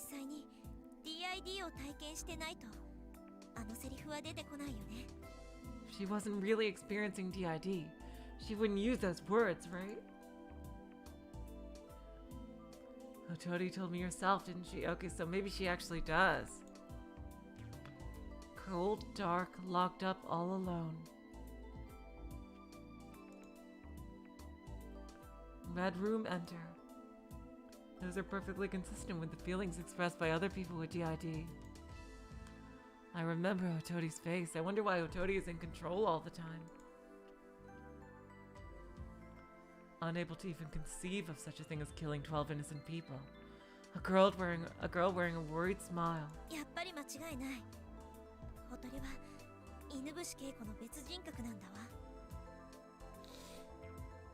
She wasn't really experiencing DID. She wouldn't use those words, right? Otori told me herself, didn't she? Okay, so maybe she actually does. Cold, dark, locked up, all alone. Red room, enter. Those are perfectly consistent with the feelings expressed by other people with DID. I remember Otori's face. I wonder why Otori is in control all the time. Unable to even conceive of such a thing as killing 12 innocent people. A girl wearing a worried smile.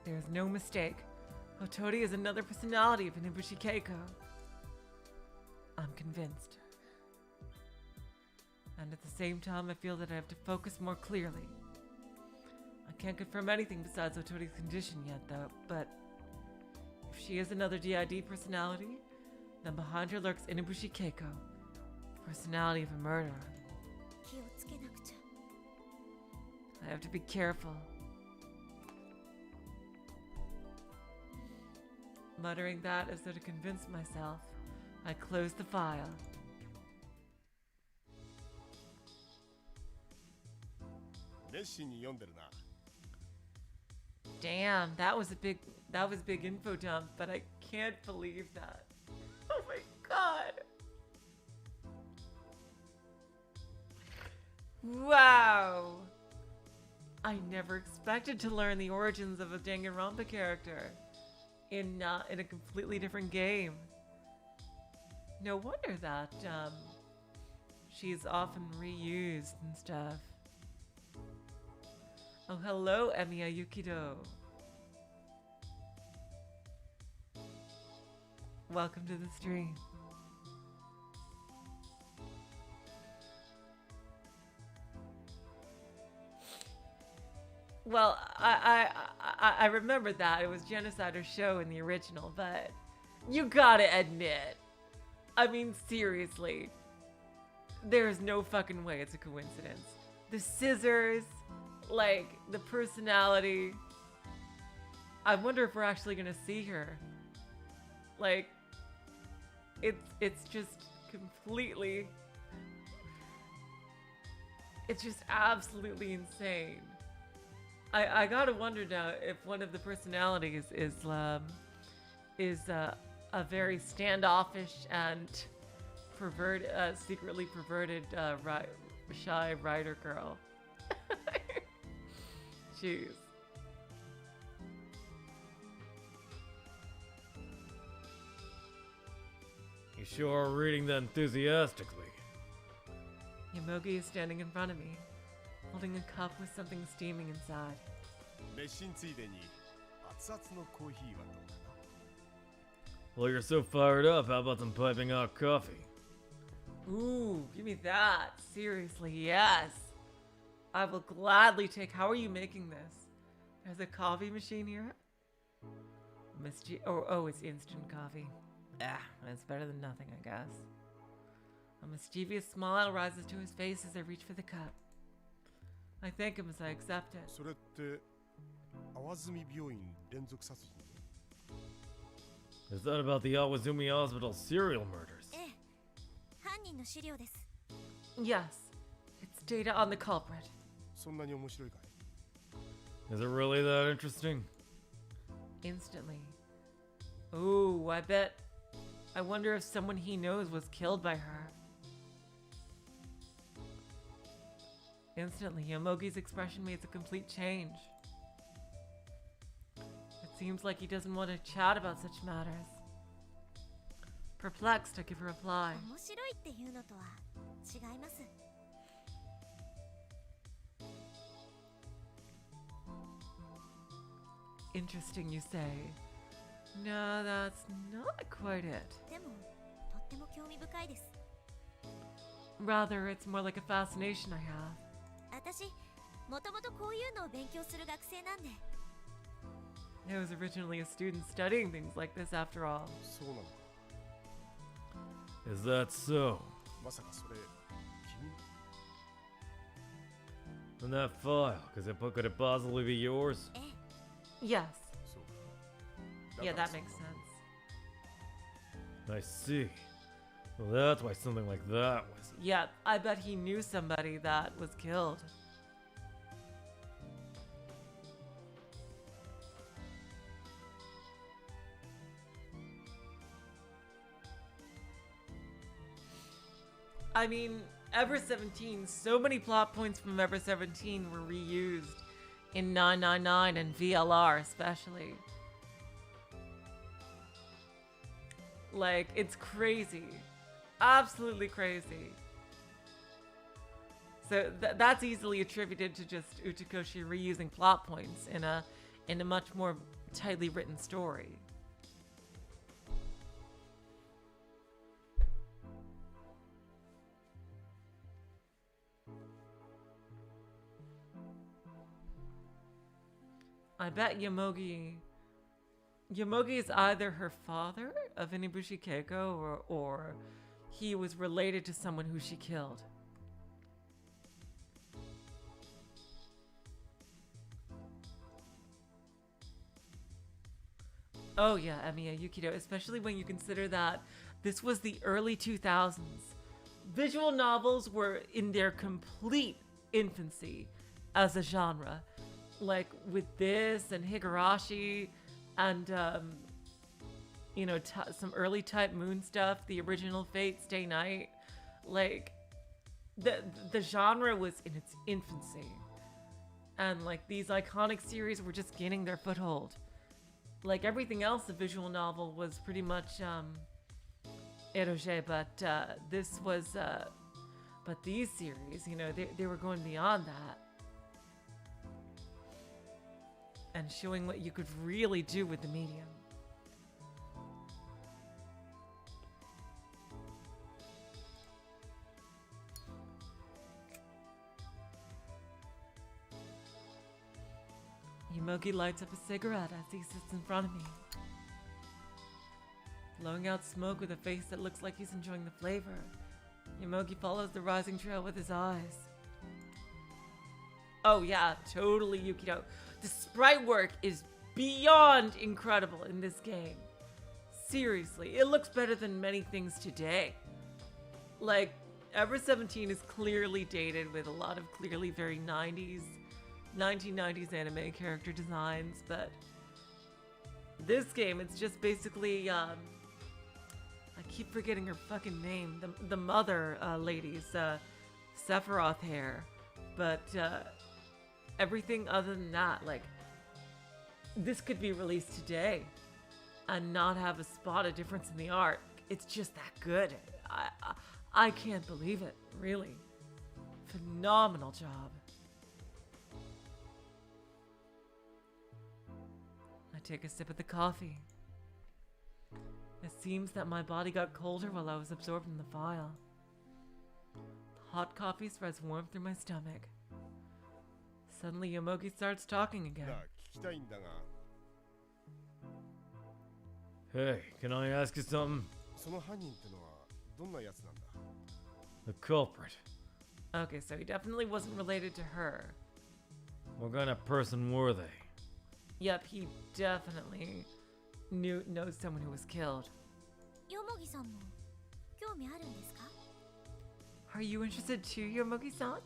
There is no mistake. Otori is another personality of Inabushi Keiko. I'm convinced. And at the same time, I feel that I have to focus more clearly. I can't confirm anything besides Otori's condition yet, though, but if she is another DID personality, then behind her lurks Inabushi Keiko, the personality of a murderer. 気をつけなくちゃ。 I have to be careful. Muttering that as though to convince myself, I close the file. Damn, that was big info dump, but I can't believe that. Oh my god. Wow. I never expected to learn the origins of a Danganronpa character in a completely different game. No wonder that she's often reused and stuff. Oh, hello, Emiya Yukido. Welcome to the stream. Well, I remember that it was Genocider's show in the original, but you gotta admit, I mean, seriously, there's no fucking way it's a coincidence. The scissors, like, the personality. I wonder if we're actually gonna see her. Like, it's just completely, it's just absolutely insane. I gotta wonder now if one of the personalities is a very standoffish and secretly perverted shy writer girl. Jeez. You sure are reading that enthusiastically. Yamogi is standing in front of me, holding a cup with something steaming inside. Well, you're so fired up, how about some piping hot coffee? Ooh, give me that. Seriously, yes. I will gladly take. How are you making this? There's a coffee machine here. Oh, it's instant coffee. It's better than nothing, I guess. A mischievous smile rises to his face as I reach for the cup. I thank him as I accept it. Is that about the Awazumi Hospital serial murders? ええ、犯人の資料です。 Yes, it's data on the culprit. Is it really that interesting? Instantly. Ooh, I wonder if someone he knows was killed by her. Instantly, Yomogi's expression makes a complete change. It seems like he doesn't want to chat about such matters. Perplexed, I give a reply. 面白いっていうのとは違います。 Interesting, you say. No, that's not quite it. でも、とっても興味深いです。 Rather, it's more like a fascination I have. 私、もともとこういうのを勉強する学生なんで。 I was originally a student studying things like this after all. Is that so? And that file, could it possibly be yours? ええ、 Yes. Yeah, that makes sense. I see. Well, that's why something like that was. Yeah, I bet he knew somebody that was killed. I mean, Ever 17, so many plot points from Ever 17 were reused in 999 and VLR especially. Like, it's crazy. Absolutely crazy. So that's easily attributed to just Utsukoshi reusing plot points in a much more tightly written story. I bet Yomogi is either her father of Inibushi Keiko or he was related to someone who she killed. Oh yeah, Emiya Yukido, especially when you consider that this was the early 2000s. Visual novels were in their complete infancy as a genre. Like with this and Higurashi and, you know, some early Type Moon stuff, the original Fate Stay Night. Like, the genre was in its infancy. And like these iconic series were just gaining their foothold. Like everything else, the visual novel was pretty much eroge, but this was, but these series, you know, they were going beyond that and showing what you could really do with the medium. Yomogi lights up a cigarette as he sits in front of me, blowing out smoke with a face that looks like he's enjoying the flavor. Yomogi follows the rising trail with his eyes. Oh yeah, totally, Yukido. The sprite work is beyond incredible in this game. Seriously, it looks better than many things today. Like, Ever 17 is clearly dated with a lot of clearly very 1990s anime character designs, but this game, it's just basically, I keep forgetting her fucking name, the mother lady's Sephiroth hair, but everything other than that, like, this could be released today and not have a spot of difference in the art. It's just that good. I can't believe it, really. Phenomenal job. I take a sip of the coffee. It seems that my body got colder while I was absorbed in the file. The hot coffee spreads warmth through my stomach. Suddenly, Yomogi starts talking again. Hey, can I ask you something? The culprit. Okay, so he definitely wasn't related to her. What kind of person were they? Yep, he definitely knows someone who was killed. Are you interested too, Yomogi-san?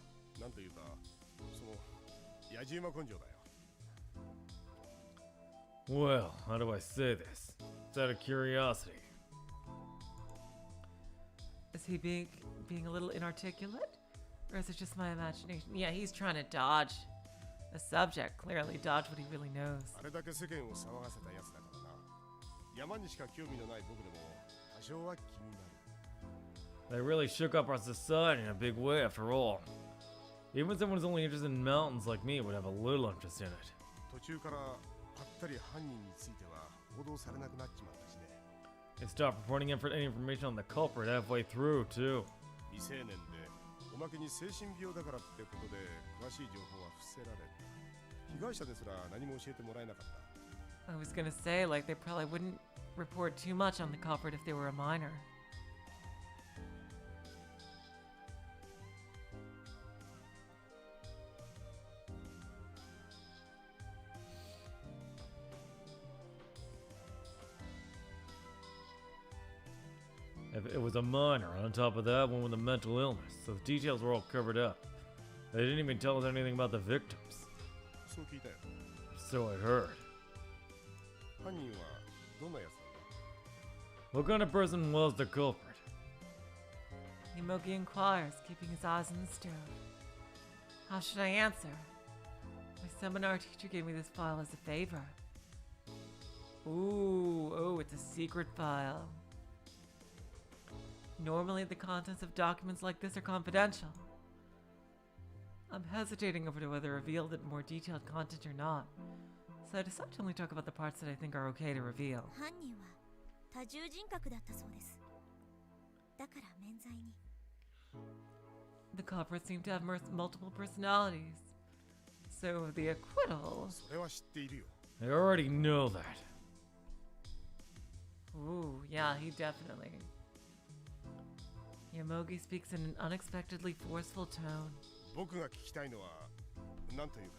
Well, how do I say this? It's out of curiosity. Is he being a little inarticulate? Or is it just my imagination? Yeah, he's trying to dodge the subject, clearly dodge what he really knows. They really shook up our society in a big way after all. Even someone who's only interested in mountains like me would have a little interest in it. They stopped reporting any information on the culprit halfway through, too. I was gonna say, like, they probably wouldn't report too much on the culprit if they were a minor. If it was a minor, on top of that, one with a mental illness, so the details were all covered up. They didn't even tell us anything about the victims. So I heard. What kind of person was the culprit? Yomogi inquires, keeping his eyes on the stove. How should I answer? My seminar teacher gave me this file as a favor. Ooh, it's a secret file. Normally, the contents of documents like this are confidential. I'm hesitating over whether to reveal the more detailed content or not, so I decide to only talk about the parts that I think are okay to reveal. The culprit seemed to have multiple personalities. So the acquittal. それは知っているよ。 I already know that. Ooh, yeah, he definitely. Yomogi speaks in an unexpectedly forceful tone. 僕が聞きたいのは、なんというか。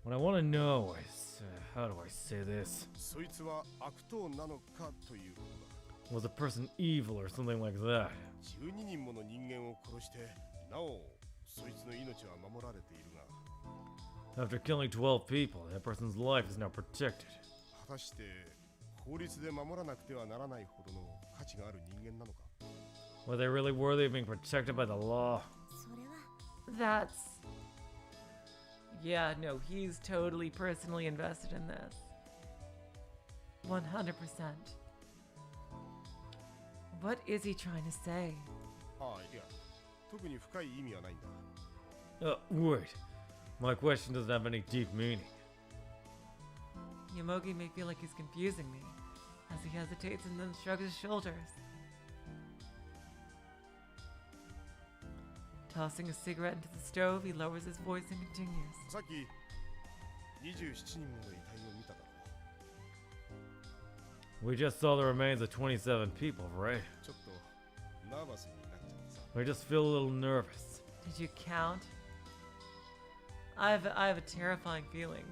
What I want to know is, how do I say this? そいつは悪党なのかということだ。 Was a person evil or something like that? 12人もの人間を殺して、なおそいつの命は守られているが。 After killing 12 people, that person's life is now protected. 果たして法律で守らなくてはならないほどの価値がある人間なのか。 Were they really worthy of being protected by the law? それは That's. Yeah, no, he's totally personally invested in this. 100%. What is he trying to say? ああ、いや、特に深い意味はないんだ。 Wait. My question doesn't have any deep meaning. Yomogi may feel like he's confusing me, as he hesitates and then shrugs his shoulders. Tossing a cigarette into the stove, he lowers his voice and continues. さっき27人もの遺体を見ただろ We just saw the remains of 27 people, right? う。ちょっとナーバスになっちゃってさ。 I just feel a little nervous. Did you count? I have a terrifying feeling.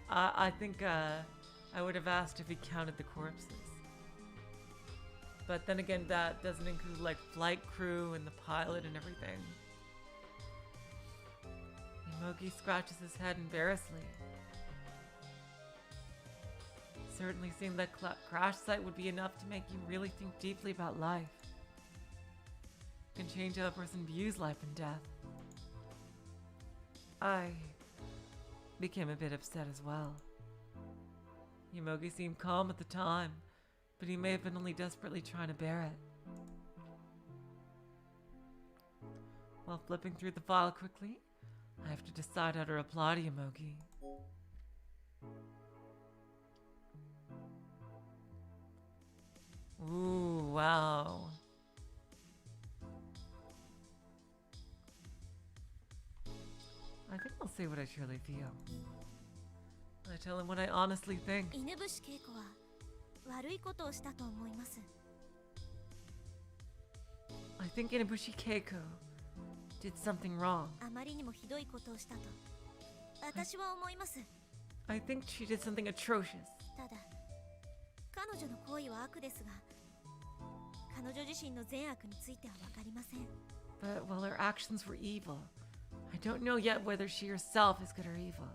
I think I would have asked if he counted the corpses. But then again, that doesn't include like flight crew and the pilot and everything. Yomogi scratches his head embarrassedly. Certainly seemed that crash site would be enough to make you really think deeply about life. It can change how a person views life and death. I became a bit upset as well. Yomogi seemed calm at the time, but he may have been only desperately trying to bear it. While flipping through the file quickly, I have to decide how to reply to Yomogi. Ooh, wow. I think I'll say what I truly feel. I tell him what I honestly think. 犬伏恵子は悪いことをしたと思います。 I think Inabushi Keiko did something wrong. あまりにもひどいことをしたと私は思います。 I think she did something atrocious. ただ彼女の行為は悪ですが、彼女自身の善悪については分かりません。 But while her actions were evil, I don't know yet whether she herself is good or evil.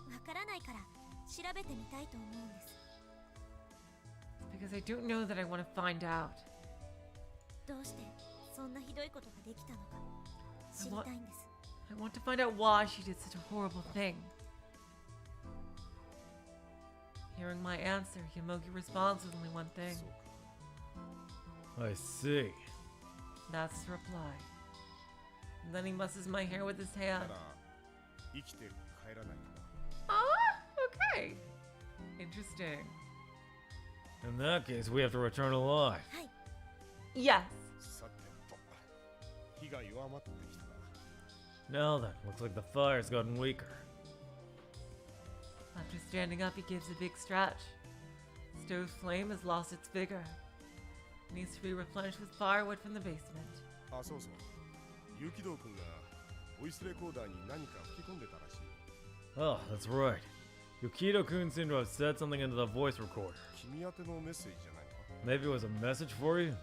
分からないから調べてみたいと思うんです。 Because I don't know that I want to find out. どうしてそんなひどいことができたのか知りたいんです。 I want to find out why she did such a horrible thing. Hearing my answer, Yomogi responds with only one thing. そうか。 I see. That's his reply. And then he musses my hair with his だ hand. から生きて帰らないのか。 Ah, okay. Interesting. In that case, we have to return alive. はい、 Yes. さてと、火が弱まってきたな。 Now then, looks like the fire's gotten weaker. After standing up, he gives a big stretch. Stove's flame has lost its vigor. It needs to be replenished with firewood from the basement. あ、そうそう。有機堂君がボイスレコーダーに何か吹き込んでたらしい。 Oh, that's right. Yukido-kun seemed to have said something into the voice recorder. 君宛てのメッセージじゃないか。 Maybe it was a message for you?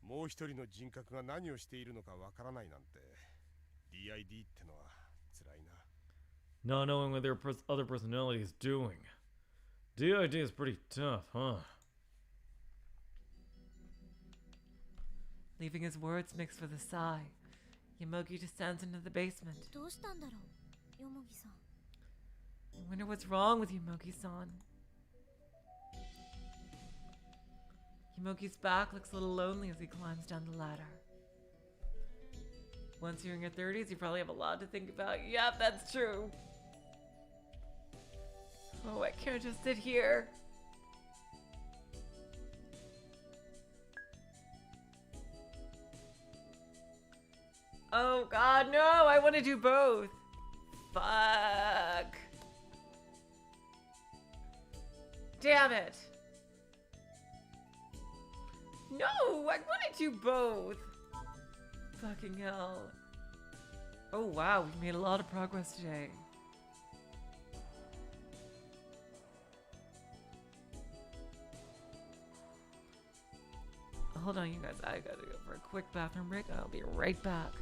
もう一人の人格が何をしているのかわからないなんて DID ってのは辛いな。 Not knowing what their other personality is doing. DID is pretty tough, huh? Leaving his words mixed with a sigh, Yomogi descends into the basement. どうしたんだろう、よもぎさん。 I wonder what's wrong with Yomogi-san. Yomogi's back looks a little lonely as he climbs down the ladder. Once you're in your 30s, you probably have a lot to think about. Yep, that's true. Oh, I can't just sit here. Oh god, no! I want to do both. Fuck. Damn it. No, I want to do both. Fucking hell. Oh wow, we've made a lot of progress today. Hold on, you guys. I gotta go for a quick bathroom break. I'll be right back.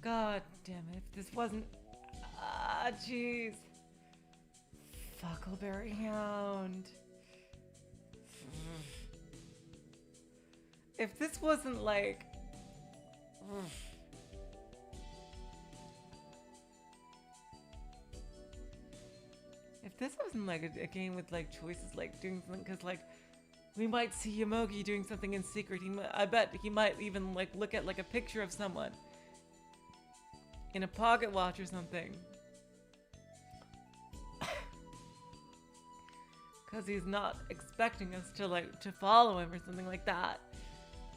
God damn it. If this wasn't... Ah, jeez. Fuckleberry Hound. If this wasn't like... If this wasn't like a game with like choices like doing something, because like we might see Yomogi doing something in secret. I bet he might even like look at like a picture of someone in a pocket watch or something. Because he's not expecting us to follow him or something like that.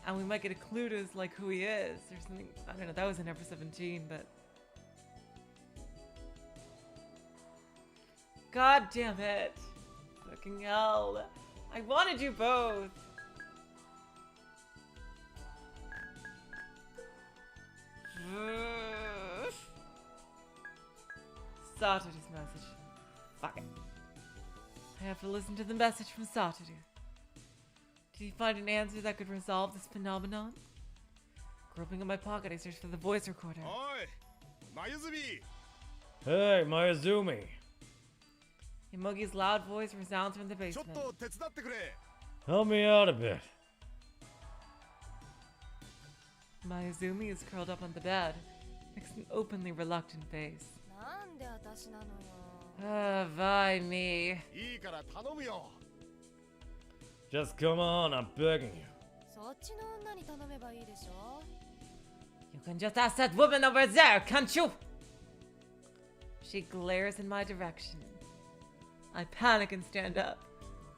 And we might get a clue to like who he is or something. I don't know, that was in episode 17, but... God damn it. Fucking hell. I want to do both. Satoru's message. Fuck it. I have to listen to the message from Satoru. Did he find an answer that could resolve this phenomenon? Groping in my pocket, I searched for the voice recorder. Oi! Mayuzumi! Hey, Mayuzumi! Yomogi's loud voice resounds from the basement. Help me out a bit. Mayuzumi is curled up on the bed, makes an openly reluctant face. Why me? Just come on, I'm begging you. You can just ask that woman over there, can't you? She glares in my direction. I panic and stand up.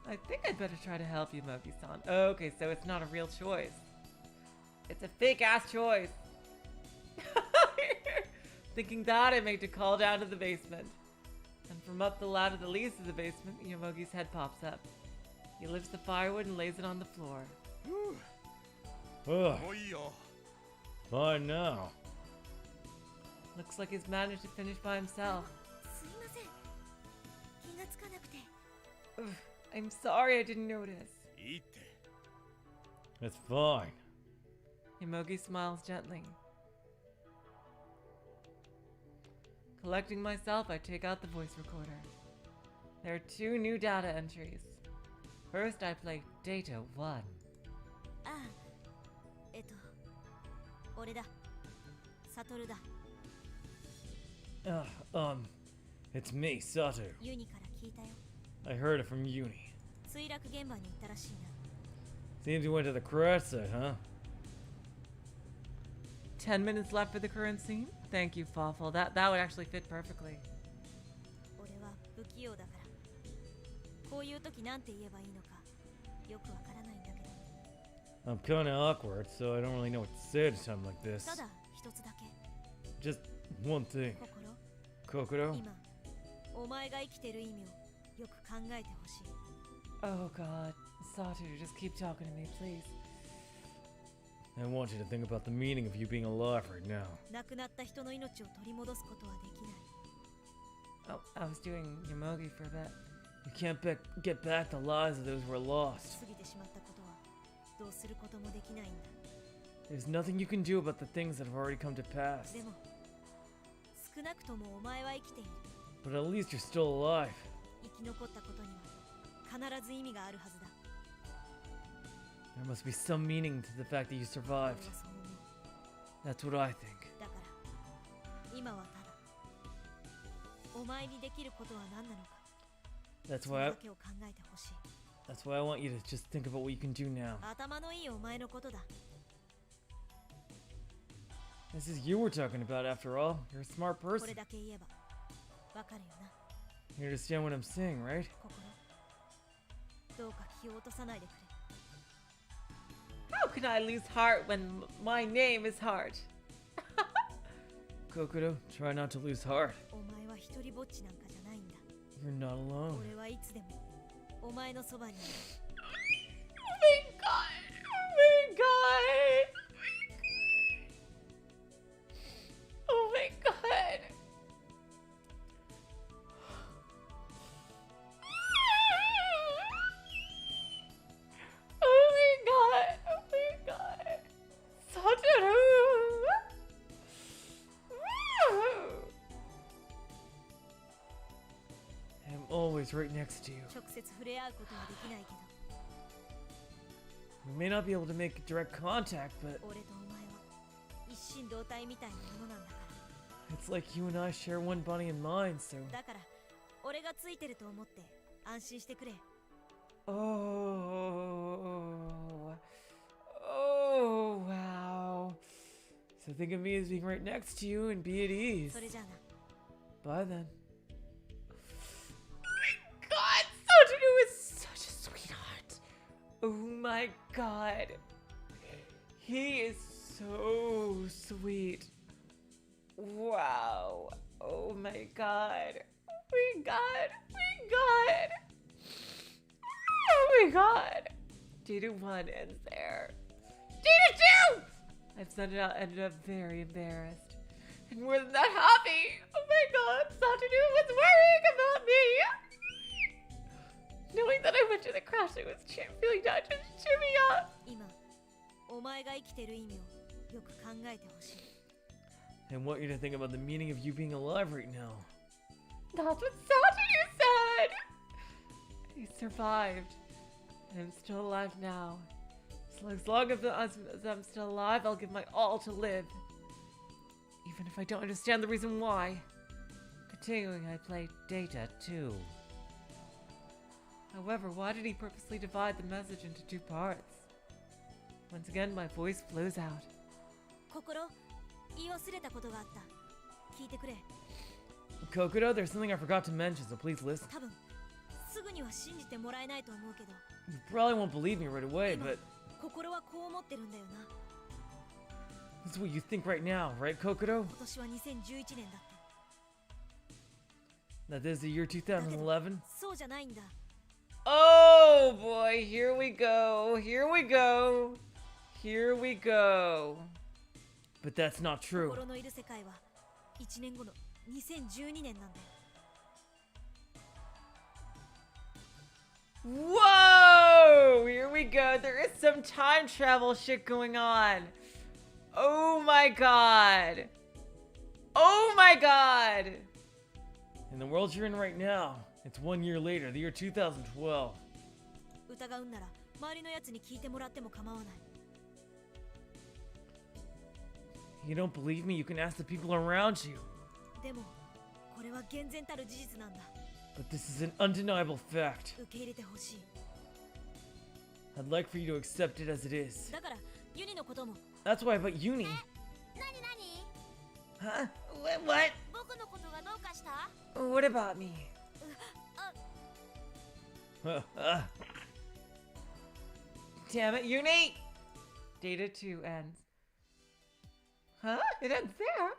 I think I'd better try to help you, Mogi-san. Okay, so it's not a real choice. It's a fake-ass choice. Thinking that, I make a call down to the basement. And from up the ladder that leads to the basement, Yomogi's head pops up. He lifts the firewood and lays it on the floor. Ugh. Fine now. Looks like he's managed to finish by himself. Ugh, I'm sorry I didn't notice. It's fine. Yomogi smiles gently. Collecting myself, I take out the voice recorder. There are 2 new data entries. First, I play Data 1. ああ、俺だ。サトルだ。It's me, Satoru. ユニから聞いたよ。 I heard it from Uni. 墜落現場に行ったらしいな。 Seems you went to the crash site, huh? 10 minutes left for the current scene? Thank you, Fawful. That would actually fit perfectly. 俺は不器用だから。こういう時なんて言えばいいのかよくわからないんだけど。 I'm kinda awkward, so I don't really know what to say at a time like this. ただ一つだけ。 Just one thing. 心、 Kokoro? 今、お前が生きてる意味をよく考えてほしい。 Oh god. Satoru, just keep talking to me, please. I want you to think about the meaning of you being alive right now. 亡くなった人の命を取り戻すことはできない。 Oh, I was doing Yomogi for a bit. You can't get back the lives of those who are lost. 過ぎてしまったことはどうすることもできないんだ。 There's nothing you can do about the things that have already come to pass. でも、少なくともお前は生きている。 But at least you're still alive. 生き残ったことには必ず意味があるはずだ。 There must be some meaning to the fact that you 俺 survived. はそう思う。 That's what I think. だから、今はただ、お前にできることは何なのか、 That's それ why だけを考えてほしい。 that's why I want you to just think about what you can do now. 頭のいいお前のことだ。 This is you we're talking about after all. You're a smart これ person. だけ言えば、わかるよな、 You understand what I'm saying, right? 心。どうか気を落とさないでくれ。 How can I lose heart when my name is Heart? Kokoro, try not to lose heart. お前は一人ぼっちなんかじゃないんだ。 You're not alone. 俺はいつでもお前のそばにいる。 Oh my god! Oh my god! Oh my god! Oh my god! Oh my god! Satoru! I'm always right next to you. 直接触れ合うことはできないけど、 We may not be able to make direct contact, but 俺とお前は一心同体みたいなものなんだか it's like you and I share one body and mind, so ら。だから、俺がついてると思って安心してくれ。 Oh. Oh, wow. so think of me as being right next to you and be at ease. それじゃあな。 Bye then. God, Satoru is such a sweetheart. Oh my god. He is so sweet. Wow. Oh my god. Oh my god. Oh my god. Oh my god. Data 1 ends there. Data 2! I've said it out, ended up very embarrassed. And more than that, happy. Oh my god, Satoru was worrying about me. Knowing that I went to the crash, it was feeling that just cheer me up. 今、お前が生きてる意味をよく考えてほしい。 And want you to think about the meaning of you being alive right now. That's what Satoru said. He survived. And I'm still alive now. So as long as I'm still alive, I'll give my all to live. Even if I don't understand the reason why. Continuing, I play Data 2. However, why did he purposely divide the message into 2 parts? Once again, my voice flows out. 心、言い忘れたことがあった。聞いてくれ。 Kokoro, there's something I forgot to mention, so please listen. 多分、すぐには信じてもらえないと思うけど、 You probably won't believe me right away, 今 but 心はこう思ってるんだよな。 this is what you think right now, right, Kokoro? 今年は2011年だって。 That this is the year だけど、 2011? そうじゃないんだ。 Oh boy, here we go. Here we go. Here we go. But that's not true. 心のいる世界は1年後の2012年なんだよ。Whoa! Here we go. There is some time travel shit going on. Oh my god. Oh my god. In the world you're in right now, it's 1 year later, the year 2012. 疑うんなら周りのやつに聞いてもらっても構わない。 You don't believe me? You can ask the people around you. でもこれは厳然たる事実なんだ。 But this is an undeniable fact. 受け入れてほしい。 I'd like for you to accept it as it is. だからユニのことも。 That's why about uni. 何何？ Huh? What? 僕のことがどうかした？ What about me? Damn it, Uni! Data 2 ends. Huh? It ends there?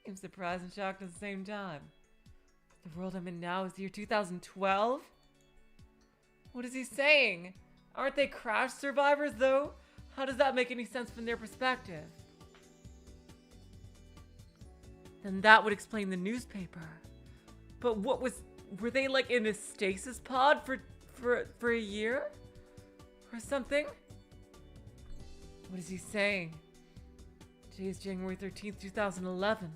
I'm surprised and shocked at the same time. The world I'm in now is the year 2012? What is he saying? Aren't they crash survivors, though? How does that make any sense from their perspective? Then that would explain the newspaper. But what was... Were they like in a stasis pod for a year? Or something? What is he saying? Today is January 13th, 2011.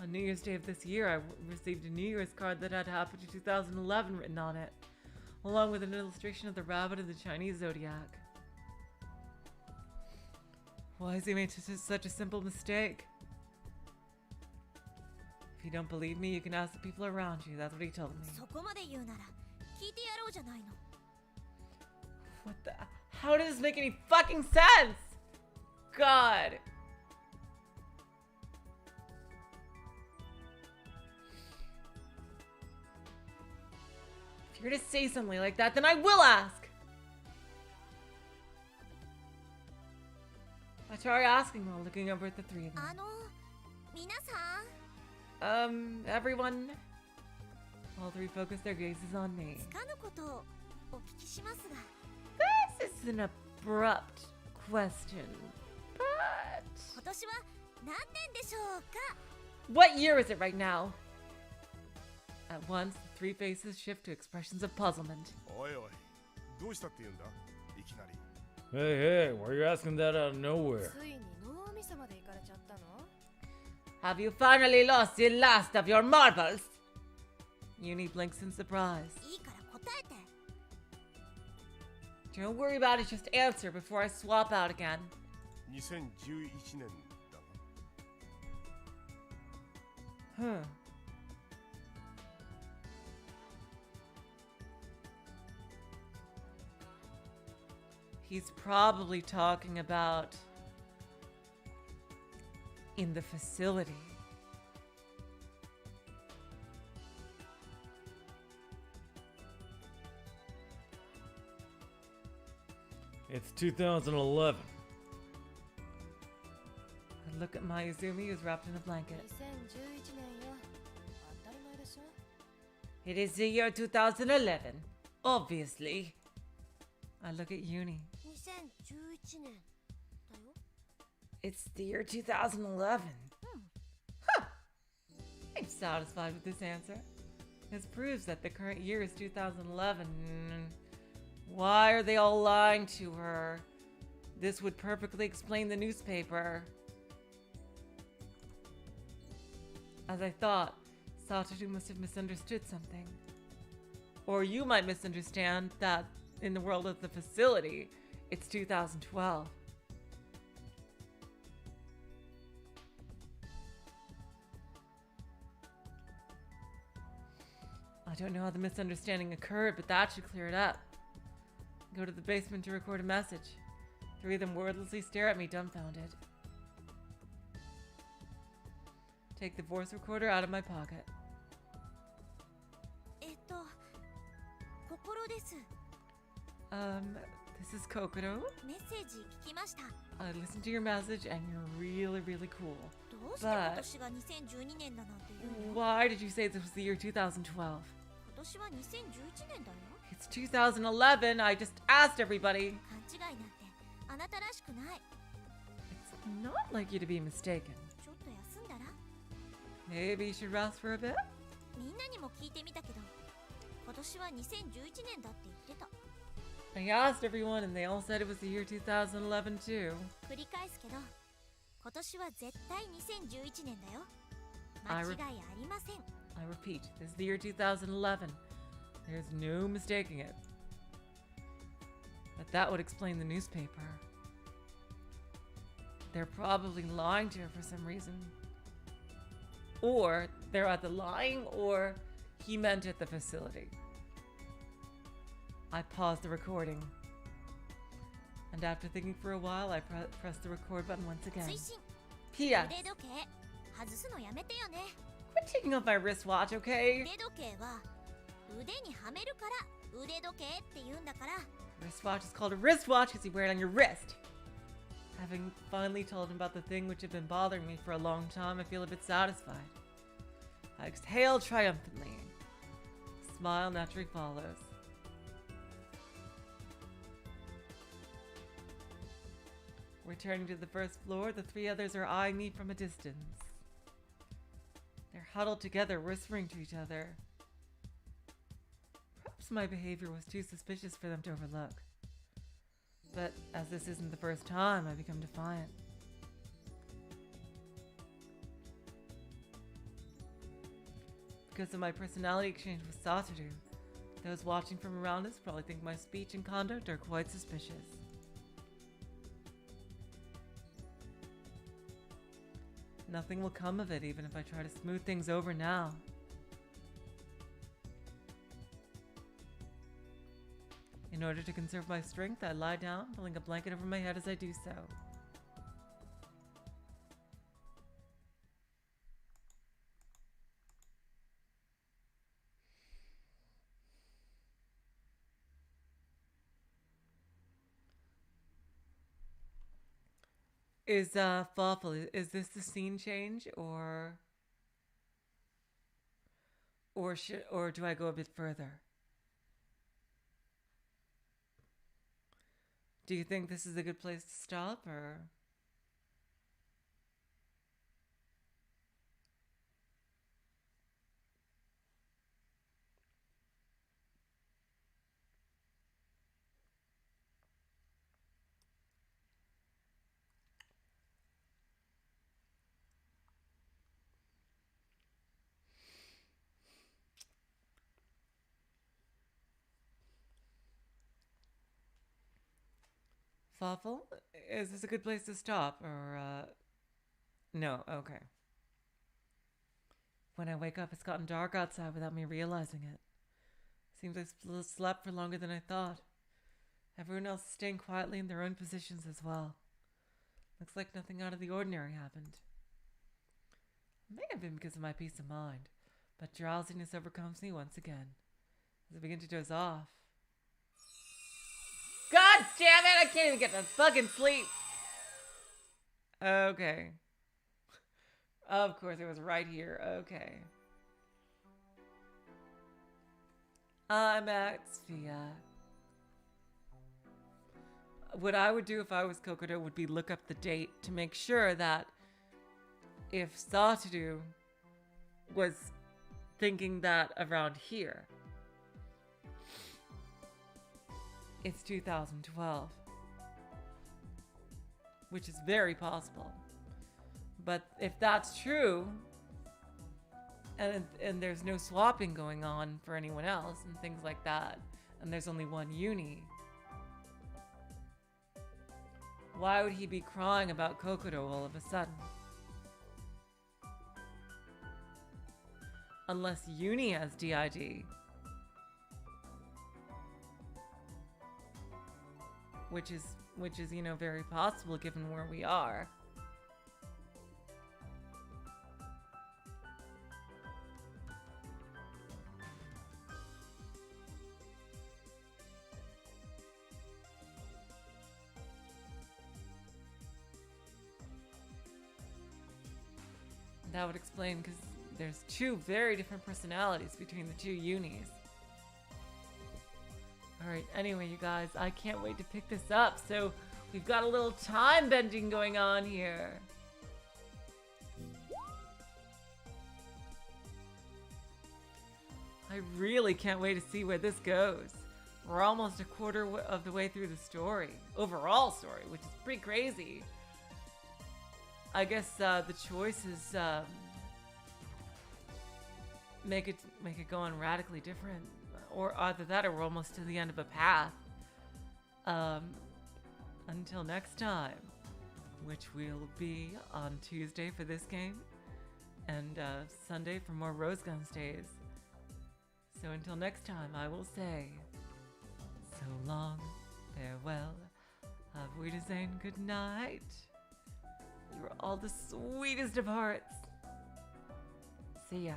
On New Year's Day of this year, I received a New Year's card that had happened in 2011 written on it, along with an illustration of the rabbit and the Chinese zodiac. Why has he made such a simple mistake? If you don't believe me, you can ask the people around you. That's what he told me. そこまで言うなら聞いてやろうじゃないの。 What the? How does this make any fucking sense? God. If you're to say something like that, then I will ask. I try asking while looking over at the three of them. 皆さん。 Everyone. All three focus their gazes on me. つかぬことをお聞きしますが。 This is an abrupt question, but 今年は何年でしょうか？ what year is it right now? At once, the three faces shift to expressions of puzzlement. おいおい、どうしたって言うんだいきなり。 Hey, why are you asking that out of nowhere? ついに脳みそまで行かれちゃったの？ Have you finally lost the last of your marbles? Uni blinks in surprise. いいから答えて。 Don't worry about it, just answer before I swap out again. 2011年だが。 Huh. He's probably talking about in the facility. It's 2011. I look at my Izumi, who's wrapped in a blanket. 2011年よ。当たり前でしょ。 It is the year 2011, obviously. I look at Uni. 2011年だよ。 It's the year 2011. Huh. I'm satisfied with this answer. This proves that the current year is 2011. Why are they all lying to her? This would perfectly explain the newspaper. As I thought, Satoru must have misunderstood something. Or you might misunderstand that in the world of the facility, it's 2012. I don't know how the misunderstanding occurred, but that should clear it up. Go to the basement to record a message. Three of them wordlessly stare at me, dumbfounded. Take the voice recorder out of my pocket. 心です。 This is Kokoro. メッセージ聞きました。 I listened to your message and you're really, really cool. どうして今年が2012年だなんて言うの？ Why did you say this was the year 2012? 今年は2011年だよ。 It's 2011. I just asked everybody. 勘違いなんてあなたらしくない。 It's not like you to be mistaken. ちょっと休んだら？ Maybe you should rest for a bit? みんなにも聞いてみたけど、今年は2011年だって言ってた。 I asked everyone and they all said it was the year 2011 too. 繰り返すけど、今年は絶対2011年だよ。 I 間 re- 違いありません。 I repeat, this is the year 2011. There's no mistaking it. But that would explain the newspaper. They're probably lying to her for some reason. Or they're either lying or he meant at the facility. I paused the recording. And after thinking for a while, I pressed the record button once again. 推進 P.S. 腕時計外すのやめてよね。 Quit taking off my wristwatch, okay? 腕時計は腕にはめるから腕時計って言うんだから。 Wristwatch is called a wristwatch because you wear it on your wrist. Having finally told him about the thing which had been bothering me for a long time, I feel a bit satisfied. I exhale triumphantly. A smile naturally follows. Returning to the first floor, the three others are eyeing me from a distance. They're huddled together, whispering to each other. Perhaps my behavior was too suspicious for them to overlook. But as this isn't the first time, I become defiant. Because of my personality exchange with Satoru, those watching from around us probably think my speech and conduct are quite suspicious. Nothing will come of it even if I try to smooth things over now. In order to conserve my strength, I lie down, pulling a blanket over my head as I do so. Is thoughtful. Is this the scene change or do I go a bit further? Do you think this is a good place to stop or? Thoughtful? Is this a good place to stop or no, okay. When I wake up, it's gotten dark outside without me realizing it. Seems I slept for longer than I thought. Everyone else is staying quietly in their own positions as well. Looks like nothing out of the ordinary happened. It may have been because of my peace of mind, but drowsiness overcomes me once again as I begin to doze off. God damn it, I can't even get to fucking sleep. Okay. Of course, it was right here. Okay. I'm at Sphere. What I would do if I was Kokoro would be look up the date to make sure that if Satoru was thinking that around here, it's 2012. Which is very possible. But if that's true, and there's no swapping going on for anyone else and things like that, and there's only one uni, why would he be crying about Kokoro all of a sudden? Unless uni has DID. Which is, you know, very possible given where we are. That would explain because there's two very different personalities between the two unis. Alright, anyway, you guys, I can't wait to pick this up. So, we've got a little time bending going on here. I really can't wait to see where this goes. We're almost a quarter of the way through the story. Overall story, which is pretty crazy. I guess the choice is make it going radically different. Or either that or we're almost to the end of a path. Until next time, which will be on Tuesday for this game and Sunday for more Rose Gun Stays. So until next time, I will say so long, farewell, auf Wiedersehen, good night. You are all the sweetest of hearts. See ya.